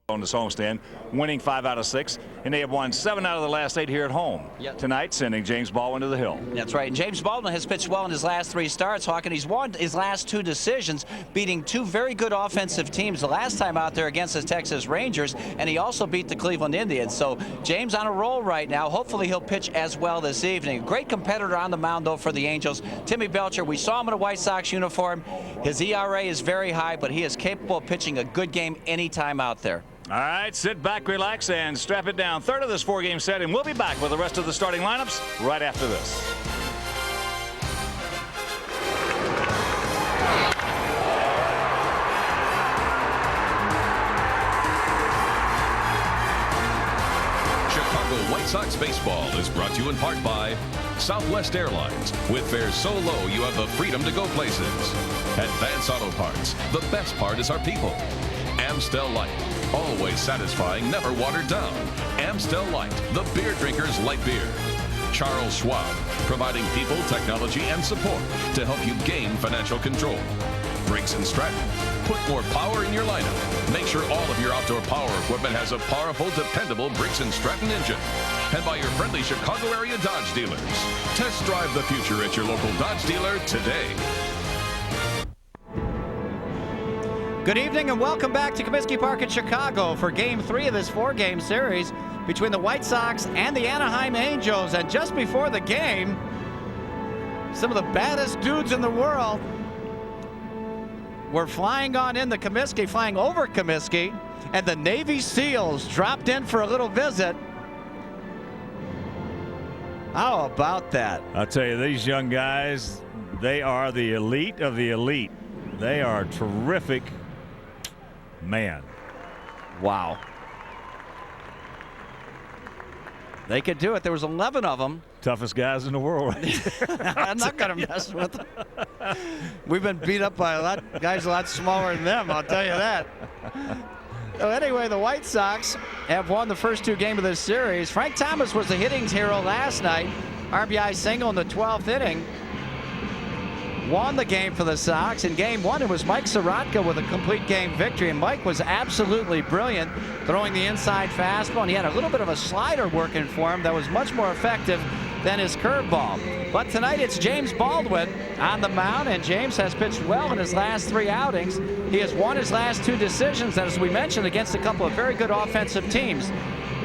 on this homestand, winning 5 out of 6, and they have won 7 out of the last 8 here at home. Yep. Tonight, sending James Baldwin to the hill. That's right. And James Baldwin has pitched well in his last 3 starts, Hawk, and he's won his last 2 decisions, beating 2 very good offensive teams the last time out there against the Texas Rangers, and he also beat the Cleveland Indians. So James on a roll right now. Hopefully he'll pitch as well this evening. Great competitor on the mound, though, for the Angels. Timmy Belcher, we saw him in a White Sox uniform. His ERA is very high, but he is capable of pitching a good game anytime out there. All right, sit back, relax, and strap it down. Third of this 4-game set, and we'll be back with the rest of the starting lineups right after this. Chicago White Sox baseball is brought to you in part by Southwest Airlines. With fares so low, you have the freedom to go places. Advance Auto Parts. The best part is our people. Amstel Light. Always satisfying, never watered down. Amstel Light, the beer drinker's light beer. Charles Schwab, providing people, technology, and support to help you gain financial control. Briggs & Stratton, put more power in your lineup. Make sure all of your outdoor power equipment has a powerful, dependable Briggs & Stratton engine. And by your friendly Chicago area Dodge dealers. Test drive the future at your local Dodge dealer today. Good evening and welcome back to Comiskey Park in Chicago for Game 3 of this 4-game series between the White Sox and the Anaheim Angels. And just before the game, some of the baddest dudes in the world were flying on into Comiskey, flying over Comiskey, and the Navy SEALs dropped in for a little visit. How about that? I'll tell you, these young guys, they are the elite of the elite. They are terrific. Man. Wow. They could do it. There was 11 of them. Toughest guys in the world. Right? I'm not going to mess with them. We've been beat up by guys a lot smaller than them, I'll tell you that. So anyway, the White Sox have won the first 2 games of this series. Frank Thomas was the hitting hero last night. RBI single in the 12th inning. Won the game for the Sox. In Game 1, it was Mike Sorotka with a complete game victory, and Mike was absolutely brilliant throwing the inside fastball, and he had a little bit of a slider working for him that was much more effective than his curveball. But tonight it's James Baldwin on the mound, and James has pitched well in his last 3 outings. He has won his last 2 decisions, as we mentioned, against a couple of very good offensive teams,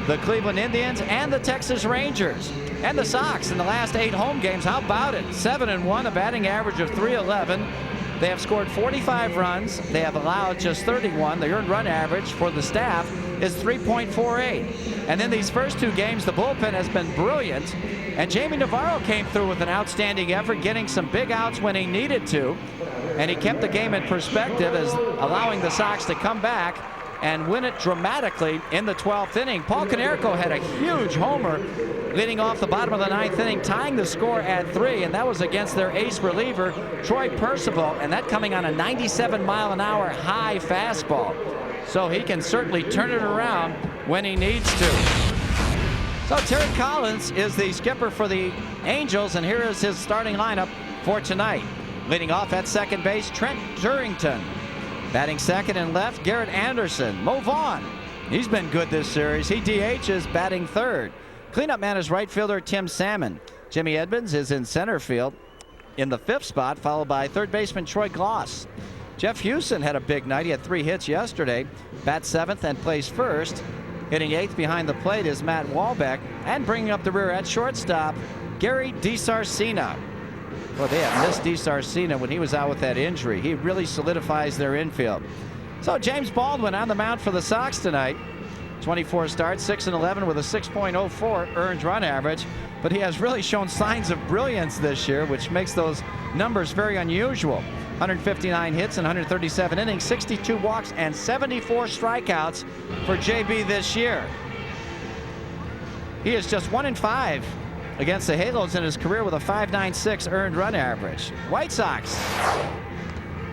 the Cleveland Indians and the Texas Rangers. And the Sox in the last 8 home games, how about it? 7-1, a batting average of .311. They have scored 45 runs. They have allowed just 31. The earned run average for the staff is 3.48. And in these first 2 games, the bullpen has been brilliant. And Jamie Navarro came through with an outstanding effort, getting some big outs when he needed to. And he kept the game in perspective, as allowing the Sox to come back and win it dramatically in the 12th inning. Paul Konerko had a huge homer leading off the bottom of the 9th inning, tying the score at 3, and that was against their ace reliever, Troy Percival, and that coming on a 97-mile-an-hour high fastball. So he can certainly turn it around when he needs to. So Terry Collins is the skipper for the Angels, and here is his starting lineup for tonight. Leading off at second base, Trent Durrington. Batting second and left, Garrett Anderson. Mo Vaughn, he's been good this series. He DHs, batting third. Cleanup man is right fielder Tim Salmon. Jimmy Edmonds is in center field in the 5th spot, followed by third baseman Troy Gloss. Jeff Houston had a big night. He had 3 hits yesterday. Bats 7th and plays first. Hitting 8th behind the plate is Matt Wahlbeck. And bringing up the rear at shortstop, Gary DiSarcina. Well, they have missed DiSarcina when he was out with that injury. He really solidifies their infield. So James Baldwin on the mound for the Sox tonight. 24 starts, 6-11 with a 6.04 earned run average. But he has really shown signs of brilliance this year, which makes those numbers very unusual. 159 hits in 137 innings, 62 walks, and 74 strikeouts for JB this year. He is just 1-5 against the Halos in his career with a 5.96 earned run average. White Sox.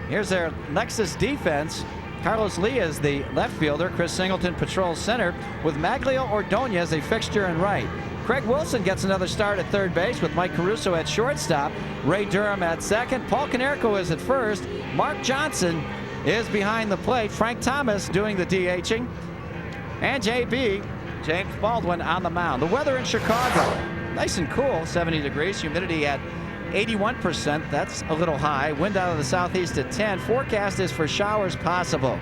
Here's their Lexus defense. Carlos Lee is the left fielder. Chris Singleton patrols center with Maglio Ordonez a fixture in right. Craig Wilson gets another start at third base with Mike Caruso at shortstop. Ray Durham at second. Paul Konerko is at first. Mark Johnson is behind the plate. Frank Thomas doing the DHing. And JB, James Baldwin, on the mound. The weather in Chicago, nice and cool, 70 degrees, humidity at 81%. That's a little high. Wind out of the southeast at 10. Forecast is for showers possible,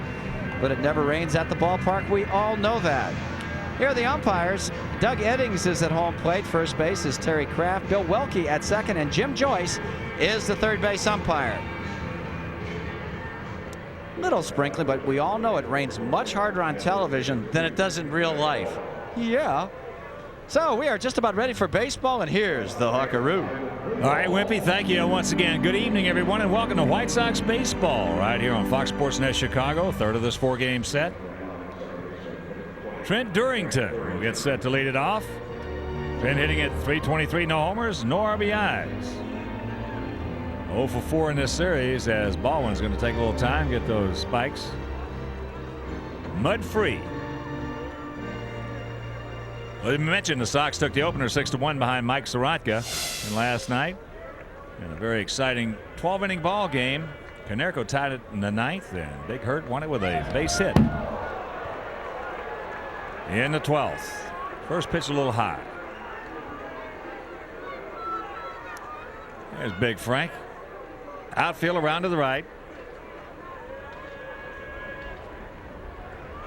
but it never rains at the ballpark. We all know that. Here are the umpires. Doug Eddings is at home plate. First base is Terry Kraft. Bill Welke at second, and Jim Joyce is the third base umpire. Little sprinkling, but we all know it rains much harder on television than it does in real life. Yeah. So we are just about ready for baseball, and here's the Hawk-a-Roo. All right, Wimpy, thank you once again. Good evening, everyone, and welcome to White Sox baseball right here on Fox Sports Net Chicago. Third of this four-game set. Trent Durrington will get set to lead it off. Trent hitting at .323, no homers, no RBIs. 0 for 4 in this series, as Baldwin's going to take a little time, get those spikes mud-free. Well, I mentioned the Sox took the opener 6-1 behind Mike Sorotka last night. In a very exciting 12-inning ball game. Konerko tied it in the ninth, and Big Hurt won it with a base hit in the 12th. First pitch a little high. There's Big Frank. Outfield around to the right.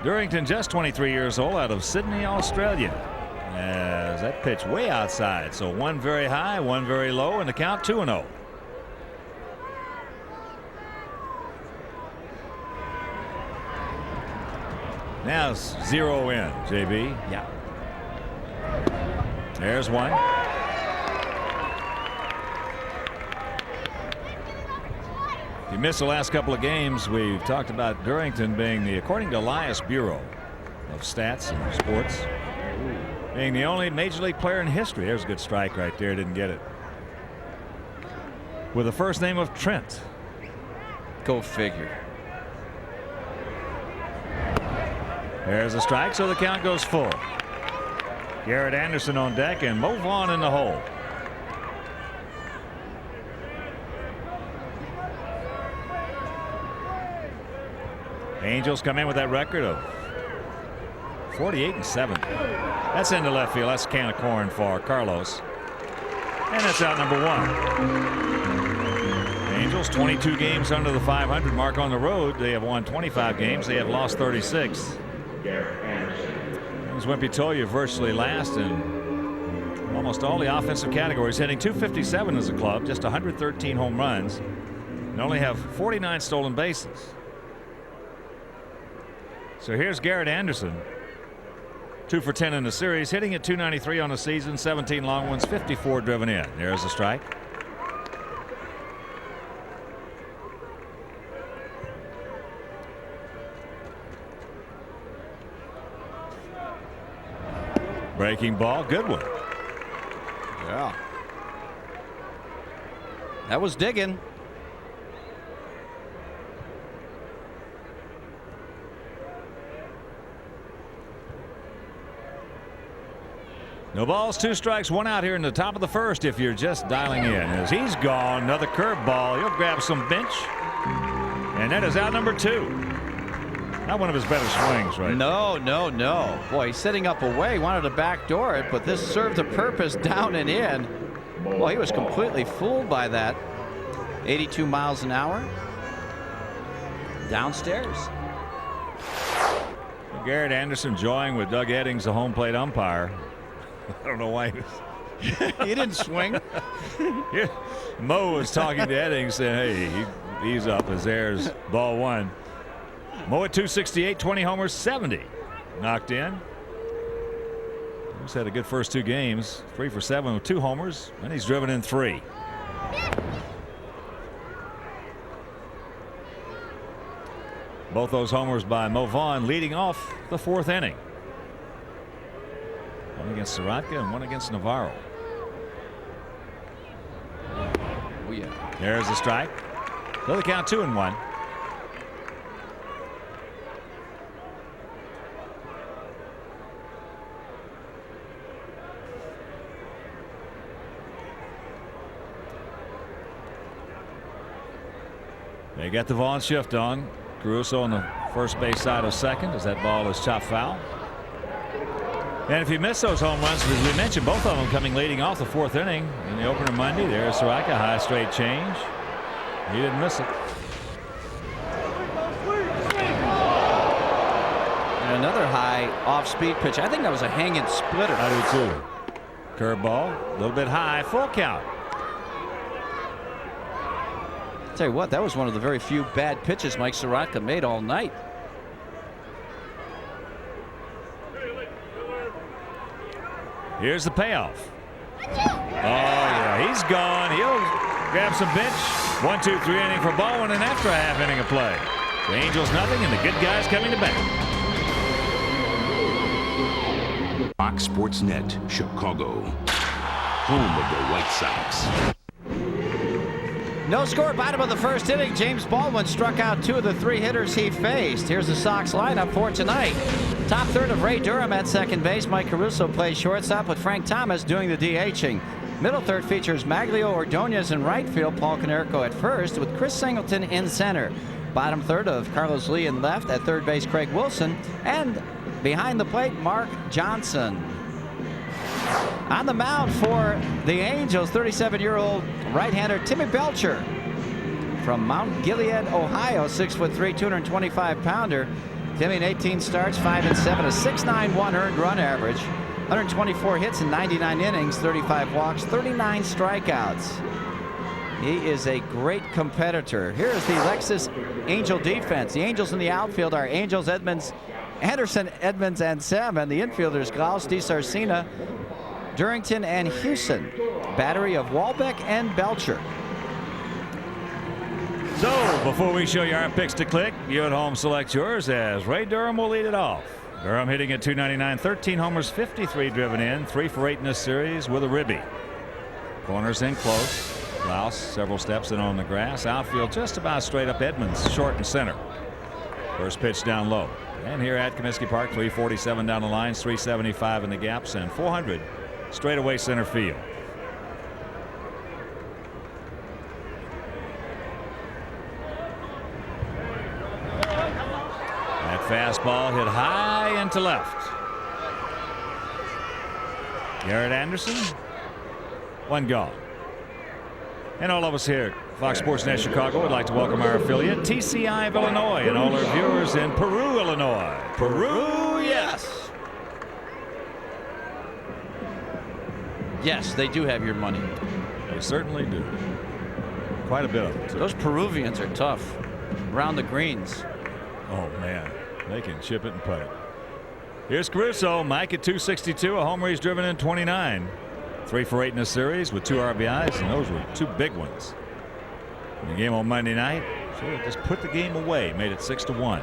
Durrington, just 23 years old, out of Sydney, Australia. As that pitch way outside. So one very high, one very low, and the count 2-0. Now 0 in, JB. Yeah. There's one. If you missed the last couple of games, we've talked about Durrington being the, according to Elias Bureau of Stats and Sports, being the only major league player in history. There's a good strike right there. Didn't get it. With the first name of Trent. Go figure. There's a strike, so the count goes full. Garrett Anderson on deck, and Mo Vaughn in the hole. Angels come in with that record of 48-7. That's into left field. That's a can of corn for Carlos. And that's out number one. Angels 22 games under the 500 mark on the road. They have won 25 games. They have lost 36. As Wimpy told you, virtually last in almost all the offensive categories, hitting .257 as a club, just 113 home runs, and only have 49 stolen bases. So here's Garrett Anderson, 2 for 10 in the series, hitting at .293 on the season, 17 long ones, 54 driven in. There's a strike. Breaking ball, good one. Yeah. That was digging. No balls, 2 strikes, 1 out here in the top of the first if you're just dialing in. As he's gone, another curveball. He'll grab some bench. And that is out number 2. Not one of his better swings, right? No. Boy, he's sitting up away. Wanted to backdoor it, but this served a purpose down and in. Well, he was completely fooled by that. 82 miles an hour. Downstairs. Garrett Anderson joining with Doug Eddings, the home plate umpire. I don't know why he was. He didn't swing. Yeah. Mo was talking to Eddings, saying, hey, he's up as there's ball 1. Mo at .268, 20 homers, 70 knocked in. He's had a good first 2 games, 3 for 7 with 2 homers, and he's driven in 3. Both those homers by Mo Vaughn leading off the 4th inning. One against Sorotka and one against Navarro. Oh, yeah. There's the strike. So the count 2-1. They got the Vaughn shift on. Caruso on the first base side of second as that ball is chopped foul. And if you miss those home runs, as we mentioned, both of them coming leading off the 4th inning in the opener Monday. There's Soroka, high straight change. He didn't miss it. And another high off-speed pitch. I think that was a hanging splitter. I do too. Curveball, a little bit high, full count. Tell you what, that was one of the very few bad pitches Mike Soroka made all night. Here's the payoff. Oh, yeah, he's gone. He'll grab some bench. 1-2-3 inning for Baldwin, and after a half inning of play. The Angels nothing, and the good guys coming to bat. Fox Sports Net, Chicago, home of the White Sox. No score, bottom of the 1st inning. James Baldwin struck out 2 of the 3 hitters he faced. Here's the Sox lineup for tonight. Top third of Ray Durham at second base. Mike Caruso plays shortstop with Frank Thomas doing the DHing. Middle third features Maglio Ordonez in right field. Paul Konerko at first with Chris Singleton in center. Bottom third of Carlos Lee in left. At third base, Craig Wilson. And behind the plate, Mark Johnson. On the mound for the Angels, 37-year-old right-hander Timmy Belcher from Mount Gilead, Ohio, 6'3", 225-pounder. Timmy in 18 starts, 5-7, a 6.91 earned run average, 124 hits in 99 innings, 35 walks, 39 strikeouts. He is a great competitor. Here's the Lexus Angel defense. The Angels in the outfield are Angels, Edmonds, Anderson, Edmonds, and Salmon. The infielders, Klaus, DiSarcina, Durrington, and Houston. Battery of Walbeck and Belcher. So, before we show you our picks to click, you at home select yours as Ray Durham will lead it off. Durham hitting at .299, 13 homers, 53 driven in, 3 for 8 in this series with a ribby. Corners in close. Klaus several steps in on the grass. Outfield just about straight up. Edmonds short and center. First pitch down low. And here at Comiskey Park, 347 down the lines, 375 in the gaps, and 400 straight away center field. That fastball hit high and to left. Garrett Anderson, 1 gone. And all of us here at Fox Sports Net Chicago would like to welcome our affiliate TCI of Illinois and all our viewers in Peru, Illinois. Peru, yes. Yes, they do have your money. They certainly do. Quite a bit of it. Those Peruvians are tough. Around the greens. Oh, man. They can chip it and putt it. Here's Caruso. Mike at .262. A homer he's driven in 29. 3 for 8 in the series with 2 RBIs, and those were 2 big ones. In the game on Monday night, sort of just put the game away, made it 6-1.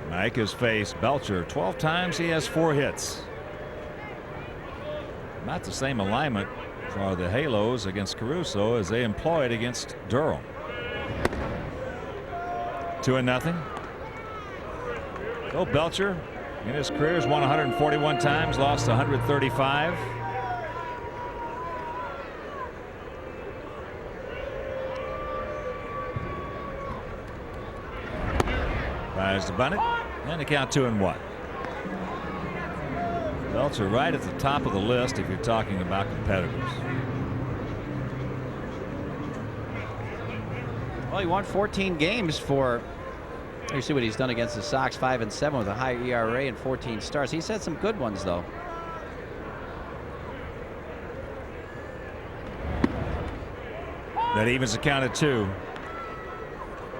Mike has faced Belcher 12 times. He has 4 hits. Not the same alignment for the Halos against Caruso as they employed against Durham. 2-0. So Belcher in his career has won 141 times, lost 135. Tries to bunt it, and the count 2-1. Belcher right at the top of the list if you're talking about competitors. Well, he won 14 games for. You see what he's done against the Sox, 5-7 with a high ERA and 14 starts. He's had some good ones, though. That evens the count at 2.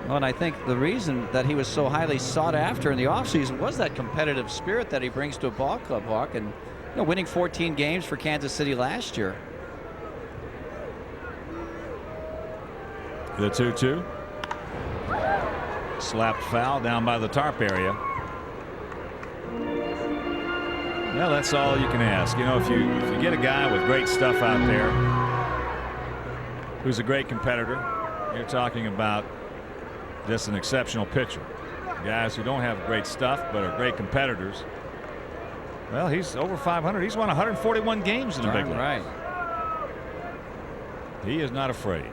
Well, and I think the reason that he was so highly sought after in the offseason was that competitive spirit that he brings to a ball club, Hawk, and winning 14 games for Kansas City last year. The 2-2. Slapped foul down by the tarp area. Well, that's all you can ask. If you get a guy with great stuff out there who's a great competitor, you're talking about just an exceptional pitcher. Guys who don't have great stuff but are great competitors. Well, he's over 500. He's won 141 games in the big leagues. Right. He is not afraid.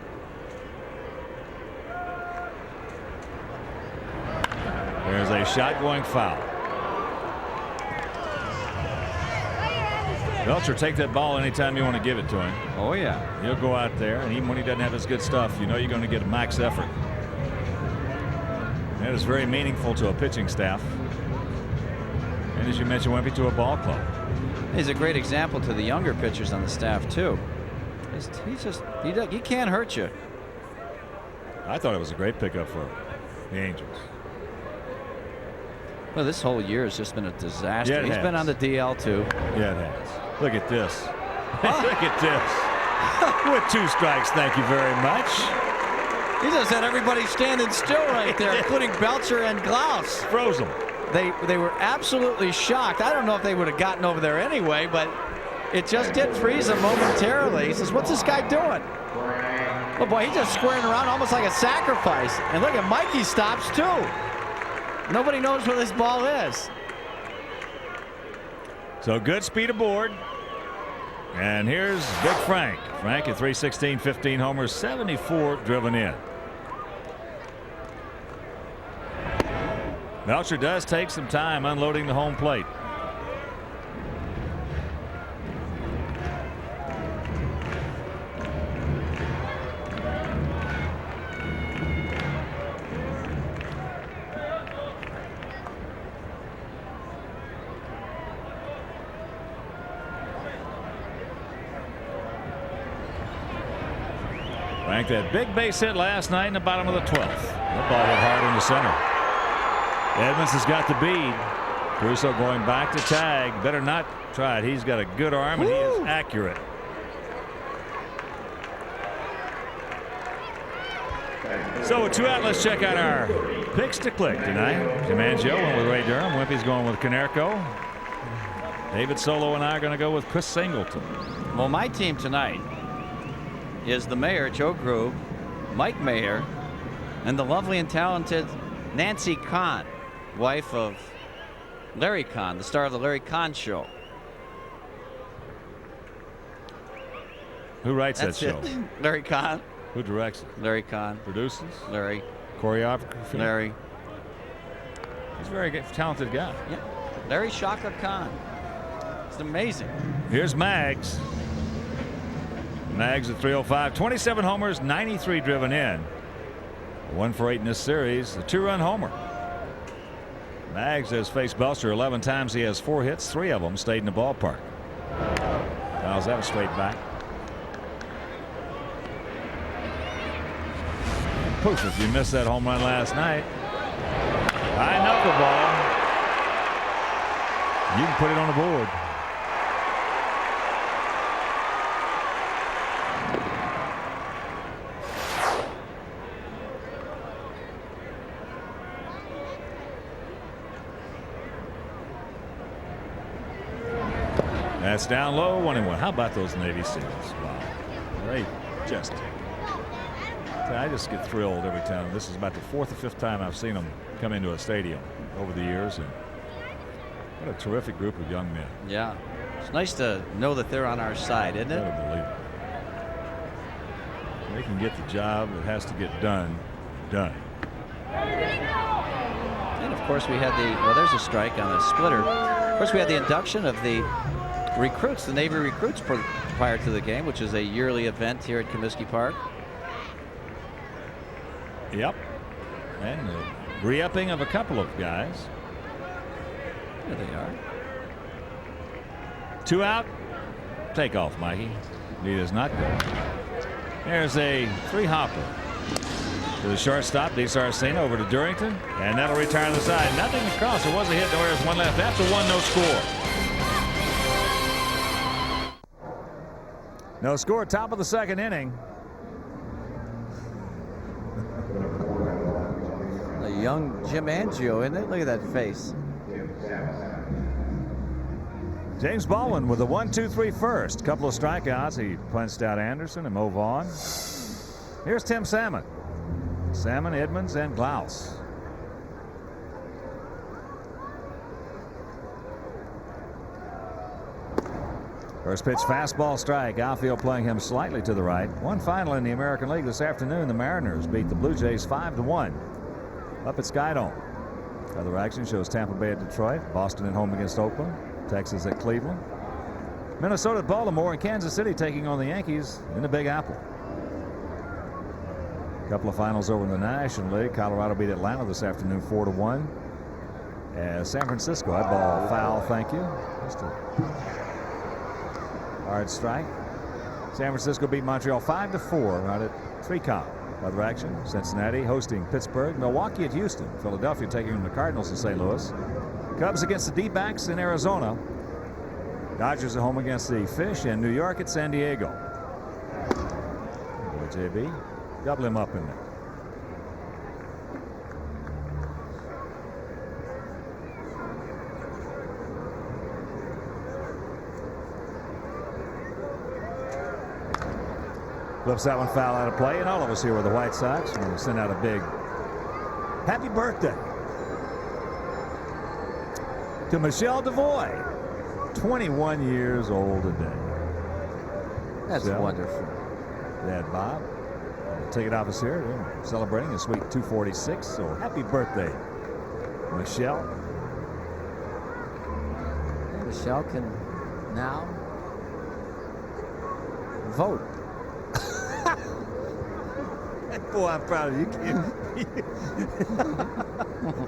There's a shot going foul. Belcher, take that ball anytime you want to give it to him. Oh, yeah. He'll go out there, and even when he doesn't have his good stuff, you know you're going to get a max effort. That is very meaningful to a pitching staff. And as you mentioned, Wimpy, to a ball club. He's a great example to the younger pitchers on the staff, too. He can't hurt you. I thought it was a great pickup for the Angels. Well, this whole year has just been a disaster. Yeah, He's been on the DL, too. Yeah, it has. Look at this. Look at this. With 2 strikes, thank you very much. He just had everybody standing still right there, including Belcher and Glaus. Froze them. They were absolutely shocked. I don't know if they would have gotten over there anyway, but it just did freeze them momentarily. He says, what's this guy doing? Oh, boy, he's just squaring around almost like a sacrifice. And look at Mikey stops, too. Nobody knows where this ball is. So good speed aboard. And here's Big Frank. Frank at 316, 15 homers, 74 driven in. Belcher does take some time unloading the home plate. Frank, that big base hit last night in the bottom of the 12th. That ball hit hard in the center. Edmonds has got the bead. Caruso going back to tag. Better not try it. He's got a good arm and he is accurate. So 2 out. Let's check out our picks to click tonight. Jim Angio went with Ray Durham. Wimpy's going with Konerko. David Solo and I are going to go with Chris Singleton. Well, my team tonight is the mayor, Joe Grube, Mike Mayer, and the lovely and talented Nancy Kahn, wife of Larry Kahn, the star of the Larry Kahn Show. Who writes That's that show? it. Larry Kahn. Who directs it? Larry Kahn. Produces? Larry. Choreography? Larry. He's a very good, talented guy. Yeah. Larry Shaka Khan. It's amazing. Here's Mags. Mags at 305, 27 homers, 93 driven in. 1 for 8 in this series, a 2-run homer. Mags has faced Belcher 11 times. He has 4 hits, 3 of them stayed in the ballpark. How's that a straight back? Poof, if you missed that home run last night. High knuckleball. You can put it on the board. That's down low, 1-1. How about those Navy SEALs? Wow. They just. I just get thrilled every time. This is about the 4th or 5th time I've seen them come into a stadium over the years. And what a terrific group of young men. Yeah. It's nice to know that they're on our side, isn't it? I don't believe it. They can get the job that has to get done. And of course we had well, there's a strike on a splitter. Of course we had the induction of the recruits, the Navy recruits prior to the game, which is a yearly event here at Comiskey Park. Yep. And the re-upping of a couple of guys. There they are. 2 out. Take off, Mikey. He does not go. There's a 3-hopper to the shortstop, DeSarcina, over to Durrington, and that'll retire the side. Nothing across. There was a hit. There's 1 left. After 1, no score. No score. Top of the 2nd inning. A young Jim Angio, isn't it? Look at that face. James Baldwin with a 1-2-3 first. Couple of strikeouts. He punched out Anderson and Mo Vaughn. Here's Tim Salmon. Salmon, Edmonds, and Glaus. First pitch fastball strike. Outfield playing him slightly to the right. One final in the American League this afternoon. The Mariners beat the Blue Jays 5-1 up at Skydome. Other action shows Tampa Bay at Detroit, Boston at home against Oakland, Texas at Cleveland, Minnesota at Baltimore, and Kansas City taking on the Yankees in the Big Apple. A couple of finals over in the National League. Colorado beat Atlanta this afternoon 4-1. San Francisco, that ball foul, thank you. Just a hard strike. San Francisco beat Montreal 5-4 right at 3 count. Other action, Cincinnati hosting Pittsburgh, Milwaukee at Houston, Philadelphia taking on the Cardinals in St. Louis, Cubs against the D-backs in Arizona, Dodgers at home against the Fish, and New York at San Diego. Boy, JB, double him up in there. Flips that one foul out of play, and all of us here with the White Sox want to send out a big happy birthday to Michelle DeVoy, 21 years old today. That's wonderful. Dad Bob, ticket office here, celebrating a sweet 246. So happy birthday, Michelle. And Michelle can now vote. Boy, I'm proud of you.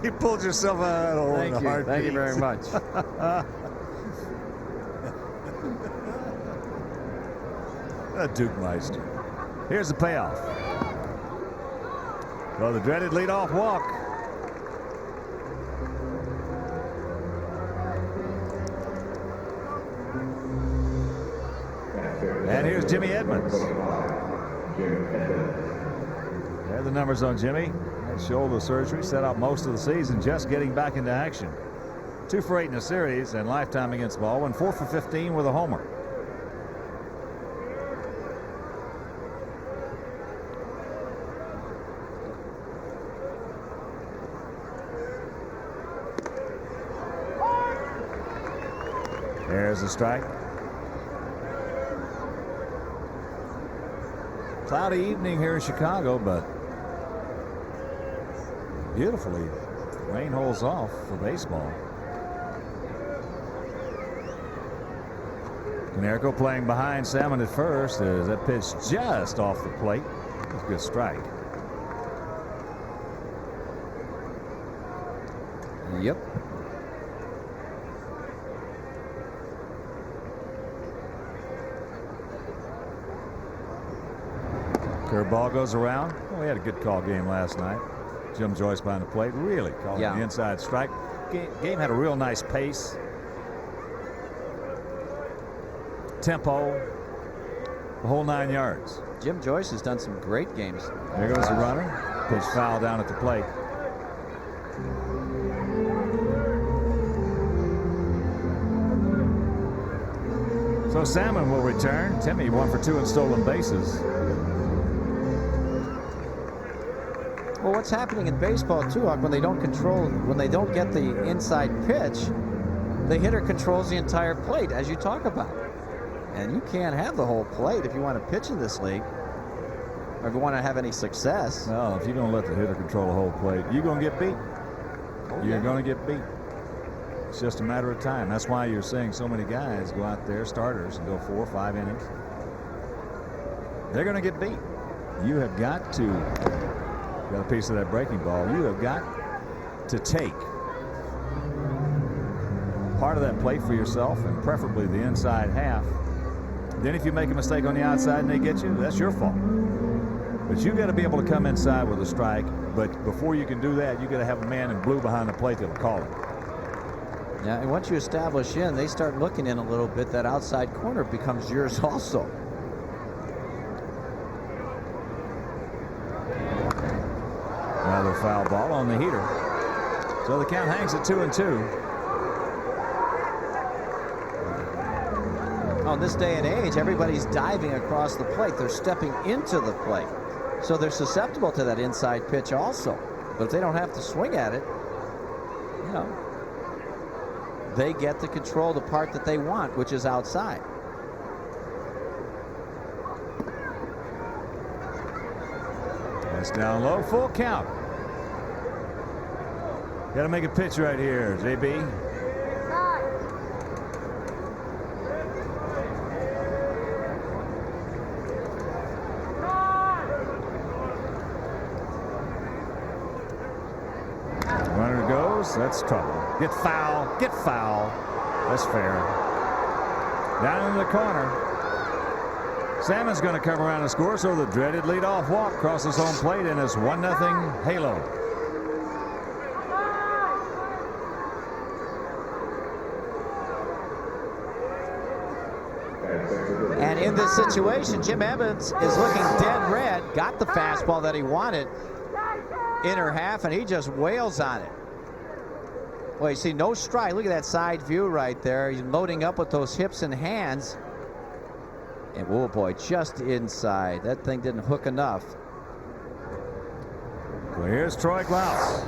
You pulled yourself out of that hole in a heartbeat. Thank you very much. Duke Meister. Here's the payoff. Well, the dreaded leadoff walk. And here's Jimmy Edmonds. There are the numbers on Jimmy. Had shoulder surgery, set out most of the season just getting back into action. 2 for 8 in the series and lifetime against Baldwin. 4 for 15 with a homer. There's a strike. Cloudy evening here in Chicago, but beautifully. Rain holds off for baseball. Konerko playing behind Salmon at first as that pitch just off the plate. It's a good strike. Yep. Curveball goes around. Well, we had a good call game last night. Jim Joyce behind the plate, really calling the inside strike. Game had a real nice pace, tempo, the whole 9 yards. Jim Joyce has done some great games. There goes the runner. Pitch foul down at the plate. So Salmon will return. Timmy 1 for 2 in stolen bases. Well, what's happening in baseball too, Hawk, when they don't get the inside pitch, the hitter controls the entire plate, as you talk about. And you can't have the whole plate if you want to pitch in this league, or if you want to have any success. Well, if you're going to let the hitter control the whole plate, you're going to get beat. You're going to get beat. It's just a matter of time. That's why you're seeing so many guys go out there, starters, and go 4 or 5 innings. They're going to get beat. You have got to. Got a piece of that breaking ball. You have got to take part of that plate for yourself, and preferably the inside half. Then if you make a mistake on the outside and they get you, that's your fault. But you got to be able to come inside with a strike. But before you can do that, you got to have a man in blue behind the plate that'll call it. Yeah, and once you establish in, they start looking in a little bit. That outside corner becomes yours also. Another foul ball on the heater. So the count hangs at 2-2. On this day and age, everybody's diving across the plate. They're stepping into the plate. So they're susceptible to that inside pitch also. But if they don't have to swing at it, you know, they get to control the part that they want, which is outside. That's down low, full count. Got to make a pitch right here, JB. Runner goes. That's trouble. Get foul. Get foul. That's fair. Down in the corner. Salmon's going to come around and score, so the dreaded leadoff walk crosses home plate, and it's 1-0 Halo. And in this situation, Jim Evans is looking dead red. Got the fastball that he wanted. Inner half, and he just wails on it. Well, you see no strike. Look at that side view right there. He's loading up with those hips and hands. And oh boy, just inside. That thing didn't hook enough. Well, here's Troy Glaus.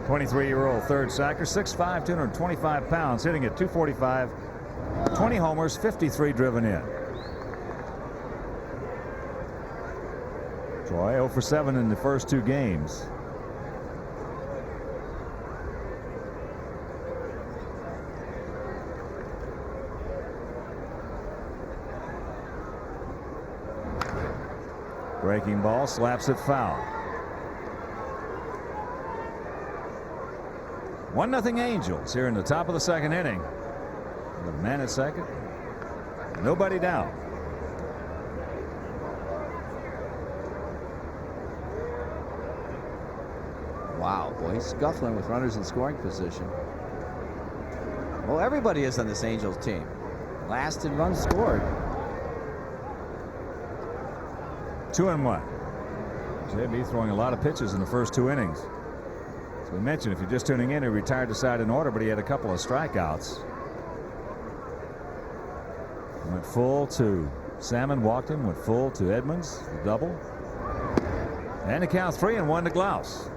23-year-old third sacker, 6'5", 225 pounds, hitting at .245, 20 homers, 53 driven in. Troy 0 for 7 in the first 2 games. Breaking ball, slaps it foul. 1-0 Angels here in the top of the second inning. The man at second. Nobody down. Wow, boy, he's scuffling with runners in scoring position. Well, everybody is on this Angels team. Last in runs scored. 2-1. JB throwing a lot of pitches in the first 2 innings. As we mentioned, if you're just tuning in, he retired the side in order, but he had a couple of strikeouts. Went full to Salmon, walked him, went full to Edmonds, the double. And the count 3-1 to Glaus.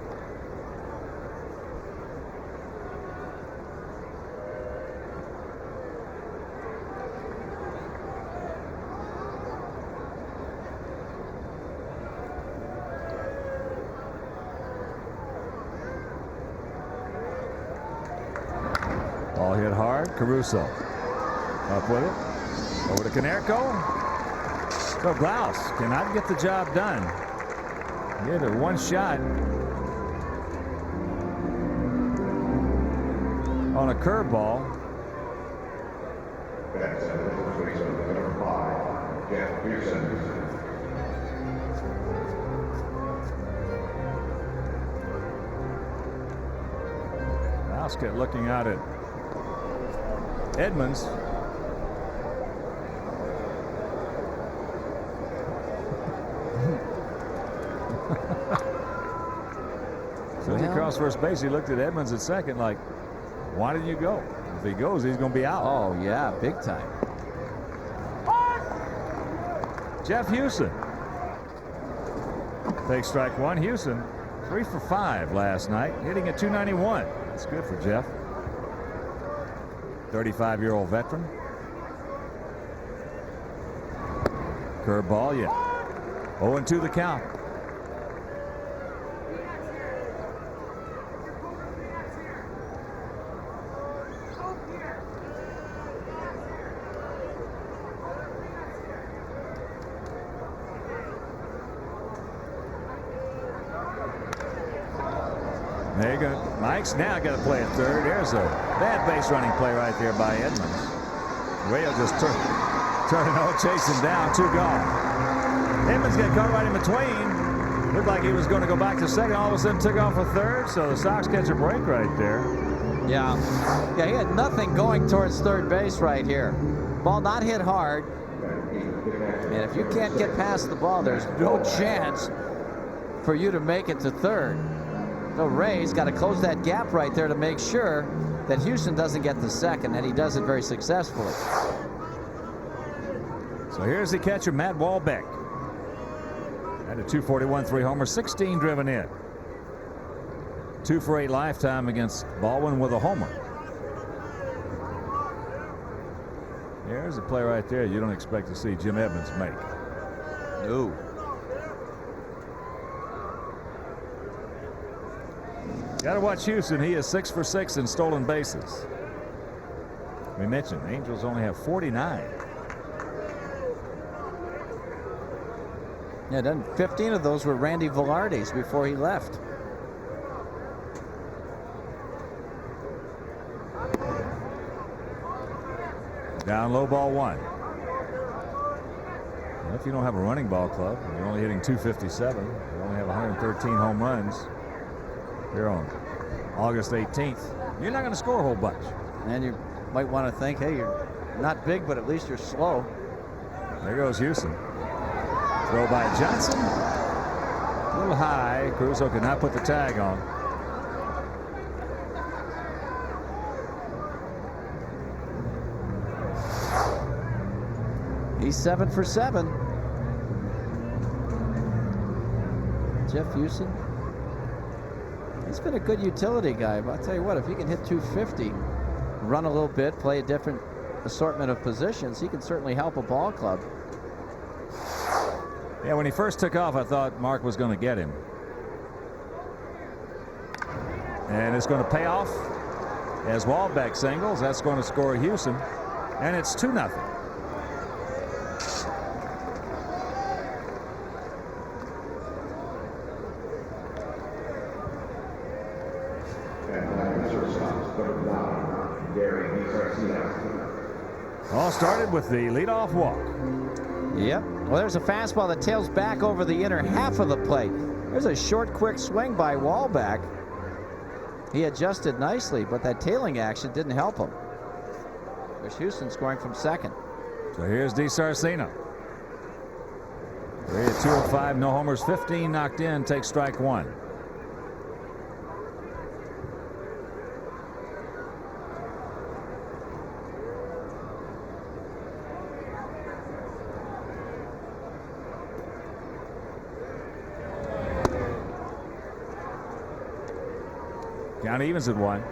Ball hit hard. Caruso up with it. Over to Konerko. So Glaus cannot get the job done. He had a one shot on a curveball. Glaus kept looking out at Edmonds. So he crossed first base. He looked at Edmonds at second like, why did you go? If he goes, he's going to be out. Oh, yeah, big time. Jeff Houston takes strike one. Houston 3 for 5 last night, hitting at .291. That's good for Jeff. 35-year-old veteran. Curveball, yeah. 0-2 the count. There you go. Mike's now got to play at third. There's a bad base running play right there by Edmonds. Rail just turning on, chasing down, 2 gone. Edmonds got caught right in between. Looked like he was going to go back to second. All of a sudden took off for third. So the Sox catch a break right there. Yeah, he had nothing going towards third base right here. Ball not hit hard. And if you can't get past the ball, there's no chance for you to make it to third. So Ray's got to close that gap right there to make sure that Houston doesn't get the second, and he does it very successfully. So here's the catcher, Matt Wahlbeck. Had a .241, 3 homers, 16 driven in. 2 for 8 lifetime against Baldwin with a homer. There's a play right there you don't expect to see Jim Evans make. No. Got to watch Houston. He is 6 for 6 in stolen bases. We mentioned Angels only have 49. Yeah, then 15 of those were Randy Velarde's before he left. Down low, ball 1. Well, if you don't have a running ball club, and you're only hitting 257, you only have 113 home runs here on August 18th, you're not going to score a whole bunch. And you might want to think, hey, you're not big, but at least you're slow. There goes Houston. Throw by Johnson. A little high. Caruso could not put the tag on. He's 7 for 7. Jeff Houston. He's been a good utility guy, but I'll tell you what, if he can hit 250, run a little bit, play a different assortment of positions, he can certainly help a ball club. Yeah, when he first took off, I thought Mark was going to get him. And it's going to pay off as Wahlbeck singles. That's going to score Houston. And it's 2-0. All started with the leadoff walk. Yep. Well, there's a fastball that tails back over the inner half of the plate. There's a short, quick swing by Wahlbeck. He adjusted nicely, but that tailing action didn't help him. There's Houston scoring from second. So here's DiSarcino. 3 at 205, no homers, 15 knocked in, takes strike 1. Count evens at 1.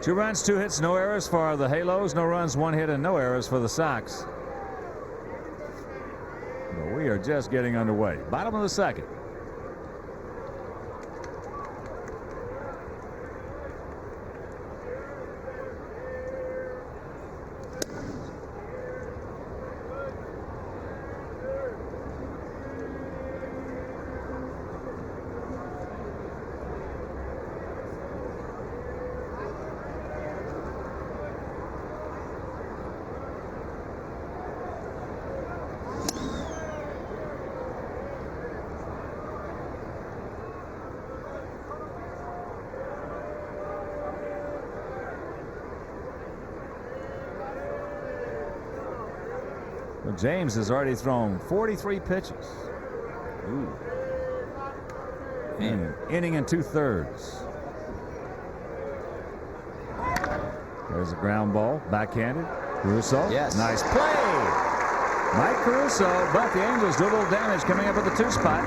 Two runs, 2 hits, no errors for the Halos. No runs, 1 hit, and no errors for the Sox. But we are just getting underway. Bottom of the second. James has already thrown 43 pitches. Ooh. And an inning and 2/3. There's a ground ball, backhanded. Caruso. Yes. Nice play. Mike Caruso, but the Angels do a little damage coming up at the 2 spot.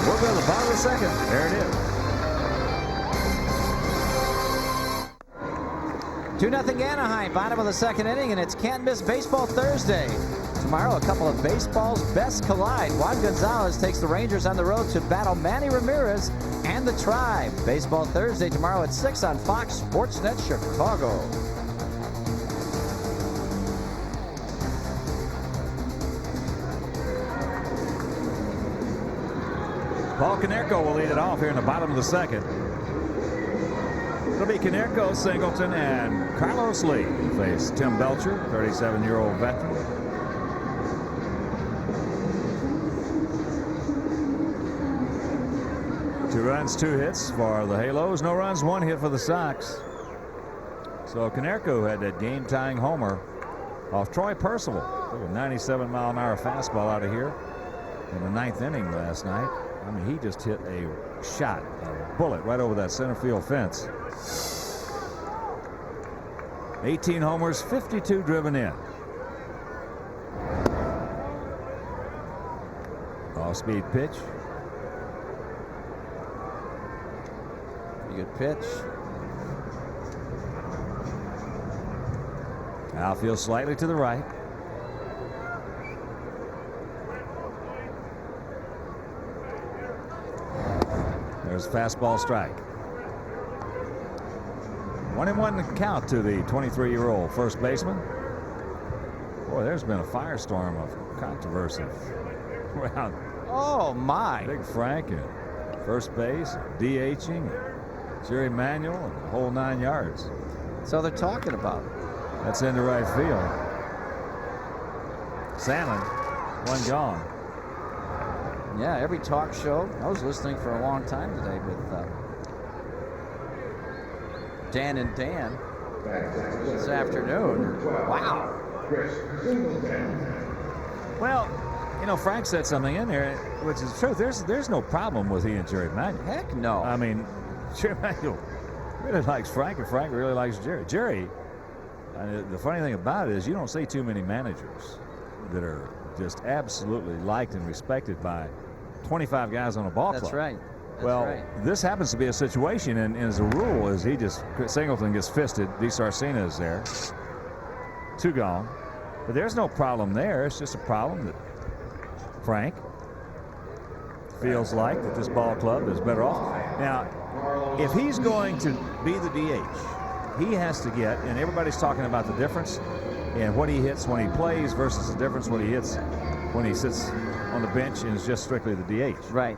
We'll go to the bottom of the second. There it is. 2-0 Anaheim, bottom of the second inning, and it's Can't Miss Baseball Thursday. Tomorrow, a couple of baseball's best collide. Juan Gonzalez takes the Rangers on the road to battle Manny Ramirez and the Tribe. Baseball Thursday tomorrow at 6 on Fox Sports Net Chicago. Paul Konerko will lead it off here in the bottom of the second. It'll be Konerko, Singleton, and Carlos Lee face Tim Belcher, 37-year-old veteran. Two runs, 2 hits for the Halos. No runs, 1 hit for the Sox. So Konerko had that game-tying homer off Troy Percival. A 97-mile-an-hour fastball out of here in the 9th inning last night. I mean, he just hit a shot, a bullet right over that center field fence. 18 homers, 52 driven in. Off-speed pitch. Pretty good pitch. Outfield slightly to the right. There's a fastball strike. 1-1 count to the 23-year-old first baseman. Boy, there's been a firestorm of controversy around Oh, my. Big Frank and first base, DHing, Jerry Manuel, and the whole 9 yards. So they're talking about. That's into right field. Salmon, one gone. Yeah, every talk show. I was listening for a long time today with Dan and Dan this afternoon. Wow. Well, you know, Frank said something in there, which is true. There's no problem with he and Jerry Manuel. Heck no. I mean, Jerry Manuel really likes Frank, and Frank really likes Jerry. Jerry, the funny thing about it is you don't see too many managers that are just absolutely liked and respected by 25 guys on a ball club. That's right. That's Well, right. this happens to be a situation, and as a rule, is he just Singleton gets fisted. D. Sarcina is there. 2 gone. But there's no problem there. It's just a problem that Frank feels like that this ball club is better off. Now, if he's going to be the DH, he has to get, and everybody's talking about the difference in what he hits when he plays versus the difference what he hits when he sits on the bench and is just strictly the DH. Right.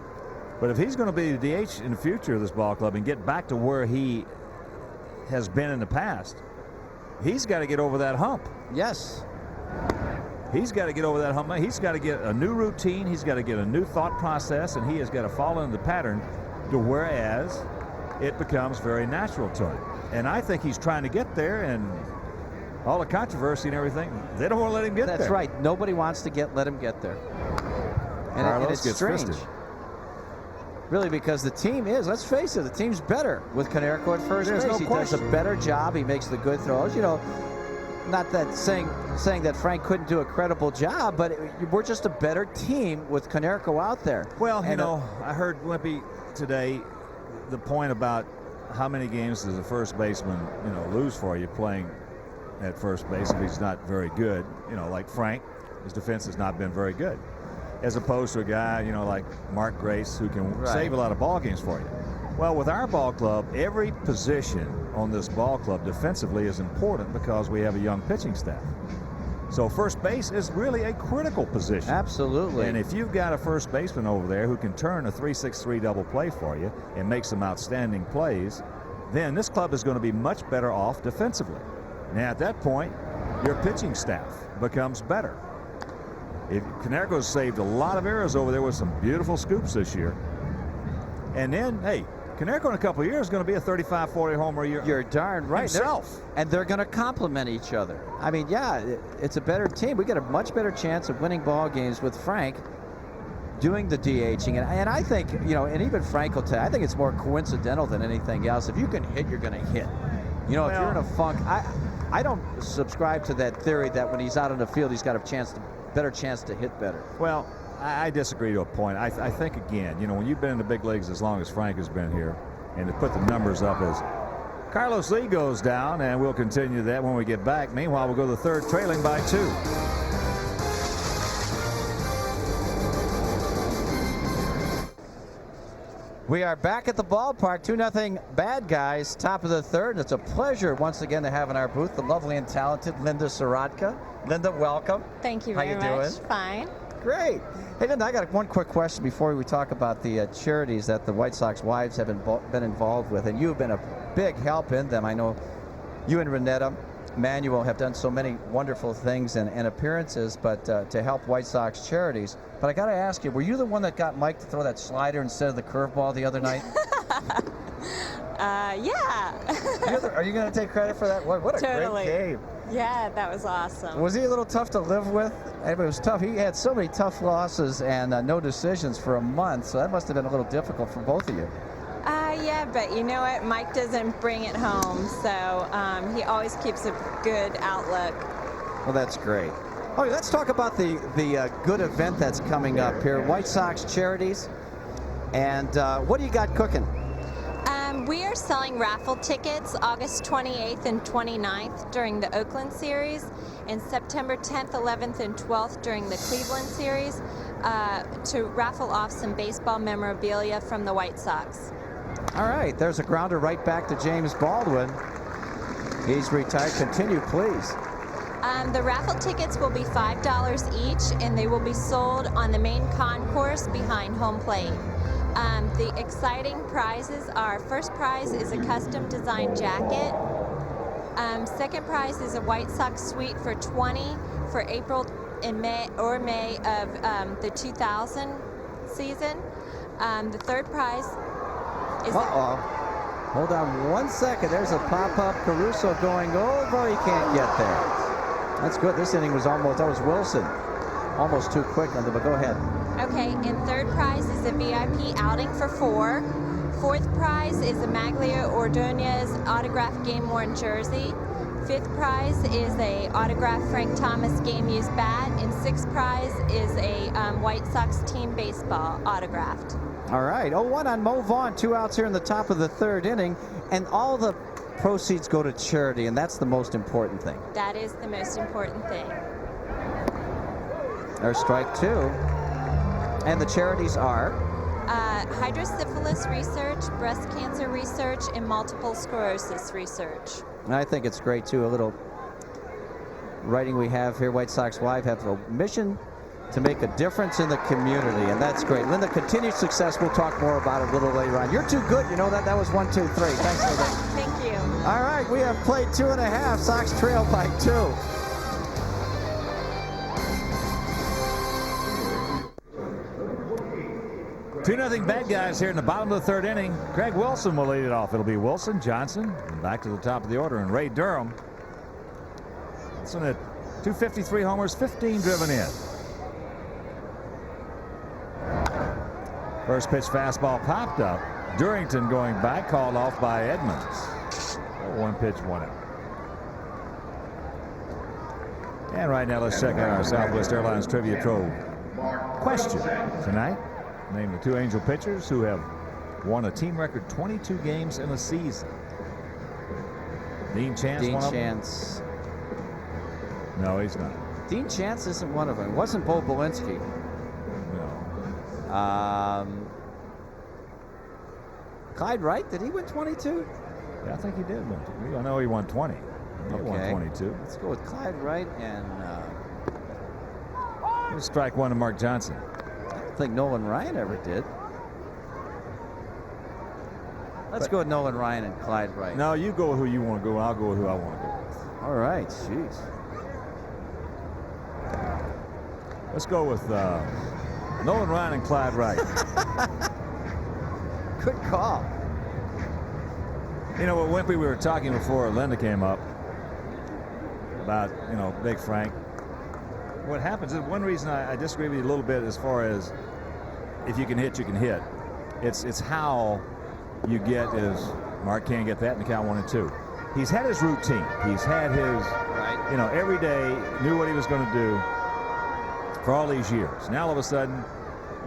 But if he's going to be the DH in the future of this ball club and get back to where he has been in the past, he's got to get over that hump. Yes. He's got to get over that hump. He's got to get a new routine. He's got to get a new thought process, and he has got to fall into the pattern to whereas it becomes very natural to him. And I think he's trying to get there, and all the controversy and everything, they don't want to let him get there. That's right. Nobody wants to let him get there. And Carlos it's gets strange. fisted. Really, because the team is, let's face it, the team's better with Konerko at first There's base. no He question. does a better job. He makes the good throws. You know, not that saying that Frank couldn't do a credible job, but we're just a better team with Konerko out there. Well, you And, know, I heard Wimpy today, the point about how many games does a first baseman, you know, lose for you playing at first base if he's not very good. You know, like Frank, his defense has not been very good, as opposed to a guy, you know, like Mark Grace, who can save a lot of ball games for you. Well, with our ball club, every position on this ball club defensively is important because we have a young pitching staff. So first base is really a critical position. Absolutely. And if you've got a first baseman over there who can turn a 3-6-3 double play for you and make some outstanding plays, then this club is going to be much better off defensively. Now, at that point, your pitching staff becomes better. Konerko's saved a lot of errors over there with some beautiful scoops this year. And then, hey, Konerko in a couple of years is going to be a 35, 40 homer a year. You're darn right. Himself. And they're going to complement each other. I mean, yeah, it's a better team. We get a much better chance of winning ball games with Frank doing the DHing. And I think, you know, and even Frank will tell you, I think it's more coincidental than anything else. If you can hit, you're going to hit. You know, if you're in a funk, I don't subscribe to that theory that when he's out on the field, he's got a better chance to hit better. Well, I disagree to a point. I think, again, you know, when you've been in the big leagues as long as Frank has been here, and to put the numbers up as Carlos Lee goes down, and we'll continue that when we get back. Meanwhile, we'll go to the third, trailing by 2. We are back at the ballpark, 2-0 bad guys, top of the third. It's a pleasure once again to have in our booth the lovely and talented Linda Sorotka. Linda, welcome. Thank you How very you much. doing? Fine. Great. Hey, Linda, I got one quick question before we talk about the charities that the White Sox wives have been involved with, and you've been a big help in them. I know you and Renetta Manuel have done so many wonderful things and appearances, but to help White Sox charities. But I got to ask you, were you the one that got Mike to throw that slider instead of the curveball the other night? Yeah. Are you going to take credit for that? What a Totally. great game. Yeah, that was awesome. Was he a little tough to live with? It was tough. He had so many tough losses and no decisions for a month, so that must have been a little difficult for both of you. Yeah, but you know what? Mike doesn't bring it home, so he always keeps a good outlook. Well, that's great. Oh, let's talk about the good event that's coming up here. White Sox charities. And what do you got cooking? We are selling raffle tickets August 28th and 29th during the Oakland series, and September 10th, 11th, and 12th during the Cleveland series to raffle off some baseball memorabilia from the White Sox. All right, there's a grounder right back to James Baldwin. He's retired. Continue, please. The raffle tickets will be $5 each, and they will be sold on the main concourse behind home plate. The exciting prizes are: first prize is a custom designed jacket. Second prize is a White Sox suite for 20 for April and May of the 2000 season. The third prize is. Hold on 1 second. There's a pop-up. Caruso going over. He can't get there. That's good. This inning was almost. That was Wilson. Almost too quick on the. But go ahead. Okay, and third prize is a VIP outing for 4. Fourth prize is a Maglia Ordonez autographed game-worn jersey. Fifth prize is a autographed Frank Thomas game-used bat. And sixth prize is a White Sox team baseball autographed. All right, 0-1 on Mo Vaughn. 2 outs here in the top of the third inning. And all the proceeds go to charity, and that's the most important thing. That is the most important thing. There's strike 2. And the charities are? Hydrosyphilis research, breast cancer research, and multiple sclerosis research. And I think it's great, too. A little writing we have here. White Sox Live have a mission to make a difference in the community, and that's great. Linda, continued success. We'll talk more about it a little later on. You're too good. You know that. That was 1, 2, 3. Thanks, Linda. Thank you. All right, we have played 2.5. Sox trail by 2. 2-0 bad guys here in the bottom of the third inning. Greg Wilson will lead it off. It'll be Wilson, Johnson, and back to the top of the order, and Ray Durham. Wilson at 253 homers, 15 driven in. First pitch fastball popped up. Durrington going back, called off by Edmonds. 1 pitch, 1 out. And right now let's check out our Southwest Airlines Trivia Trove question tonight. Name the 2 Angel pitchers who have won a team record 22 games in a season. Dean Chance. Dean Chance. No, he's not. Dean Chance isn't one of them. It wasn't Bo Belinsky. No. Clyde Wright, did he win 22? Yeah, I think he did win. I know he won 20. He won 22. Let's go with Clyde Wright and. Here's strike 1 to Mark Johnson. I don't think Nolan Ryan ever did. Let's go with Nolan Ryan and Clyde Wright. No, you go with who you want to go, and I'll go with who I want to go with. All right, jeez. Let's go with Nolan Ryan and Clyde Wright. Good call. You know, with Wimpy, we were talking before Linda came up about, you know, Big Frank. What happens is, one reason I disagree with you a little bit as far as if you can hit, you can hit. It's how you get is Mark can't get that in the count 1 and 2. He's had his routine. He's had his, you know, every day knew what he was going to do for all these years. Now all of a sudden,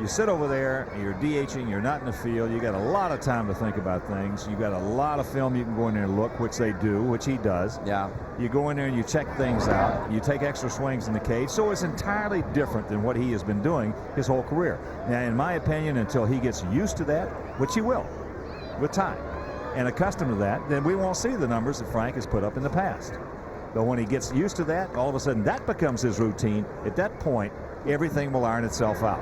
you sit over there, and you're DHing, you're not in the field, you got a lot of time to think about things. You got a lot of film you can go in there and look, which they do, which he does. Yeah. You go in there and you check things out. You take extra swings in the cage. So it's entirely different than what he has been doing his whole career. Now, in my opinion, until he gets used to that, which he will, with time, and accustomed to that, then we won't see the numbers that Frank has put up in the past. But when he gets used to that, all of a sudden that becomes his routine. At that point, everything will iron itself out.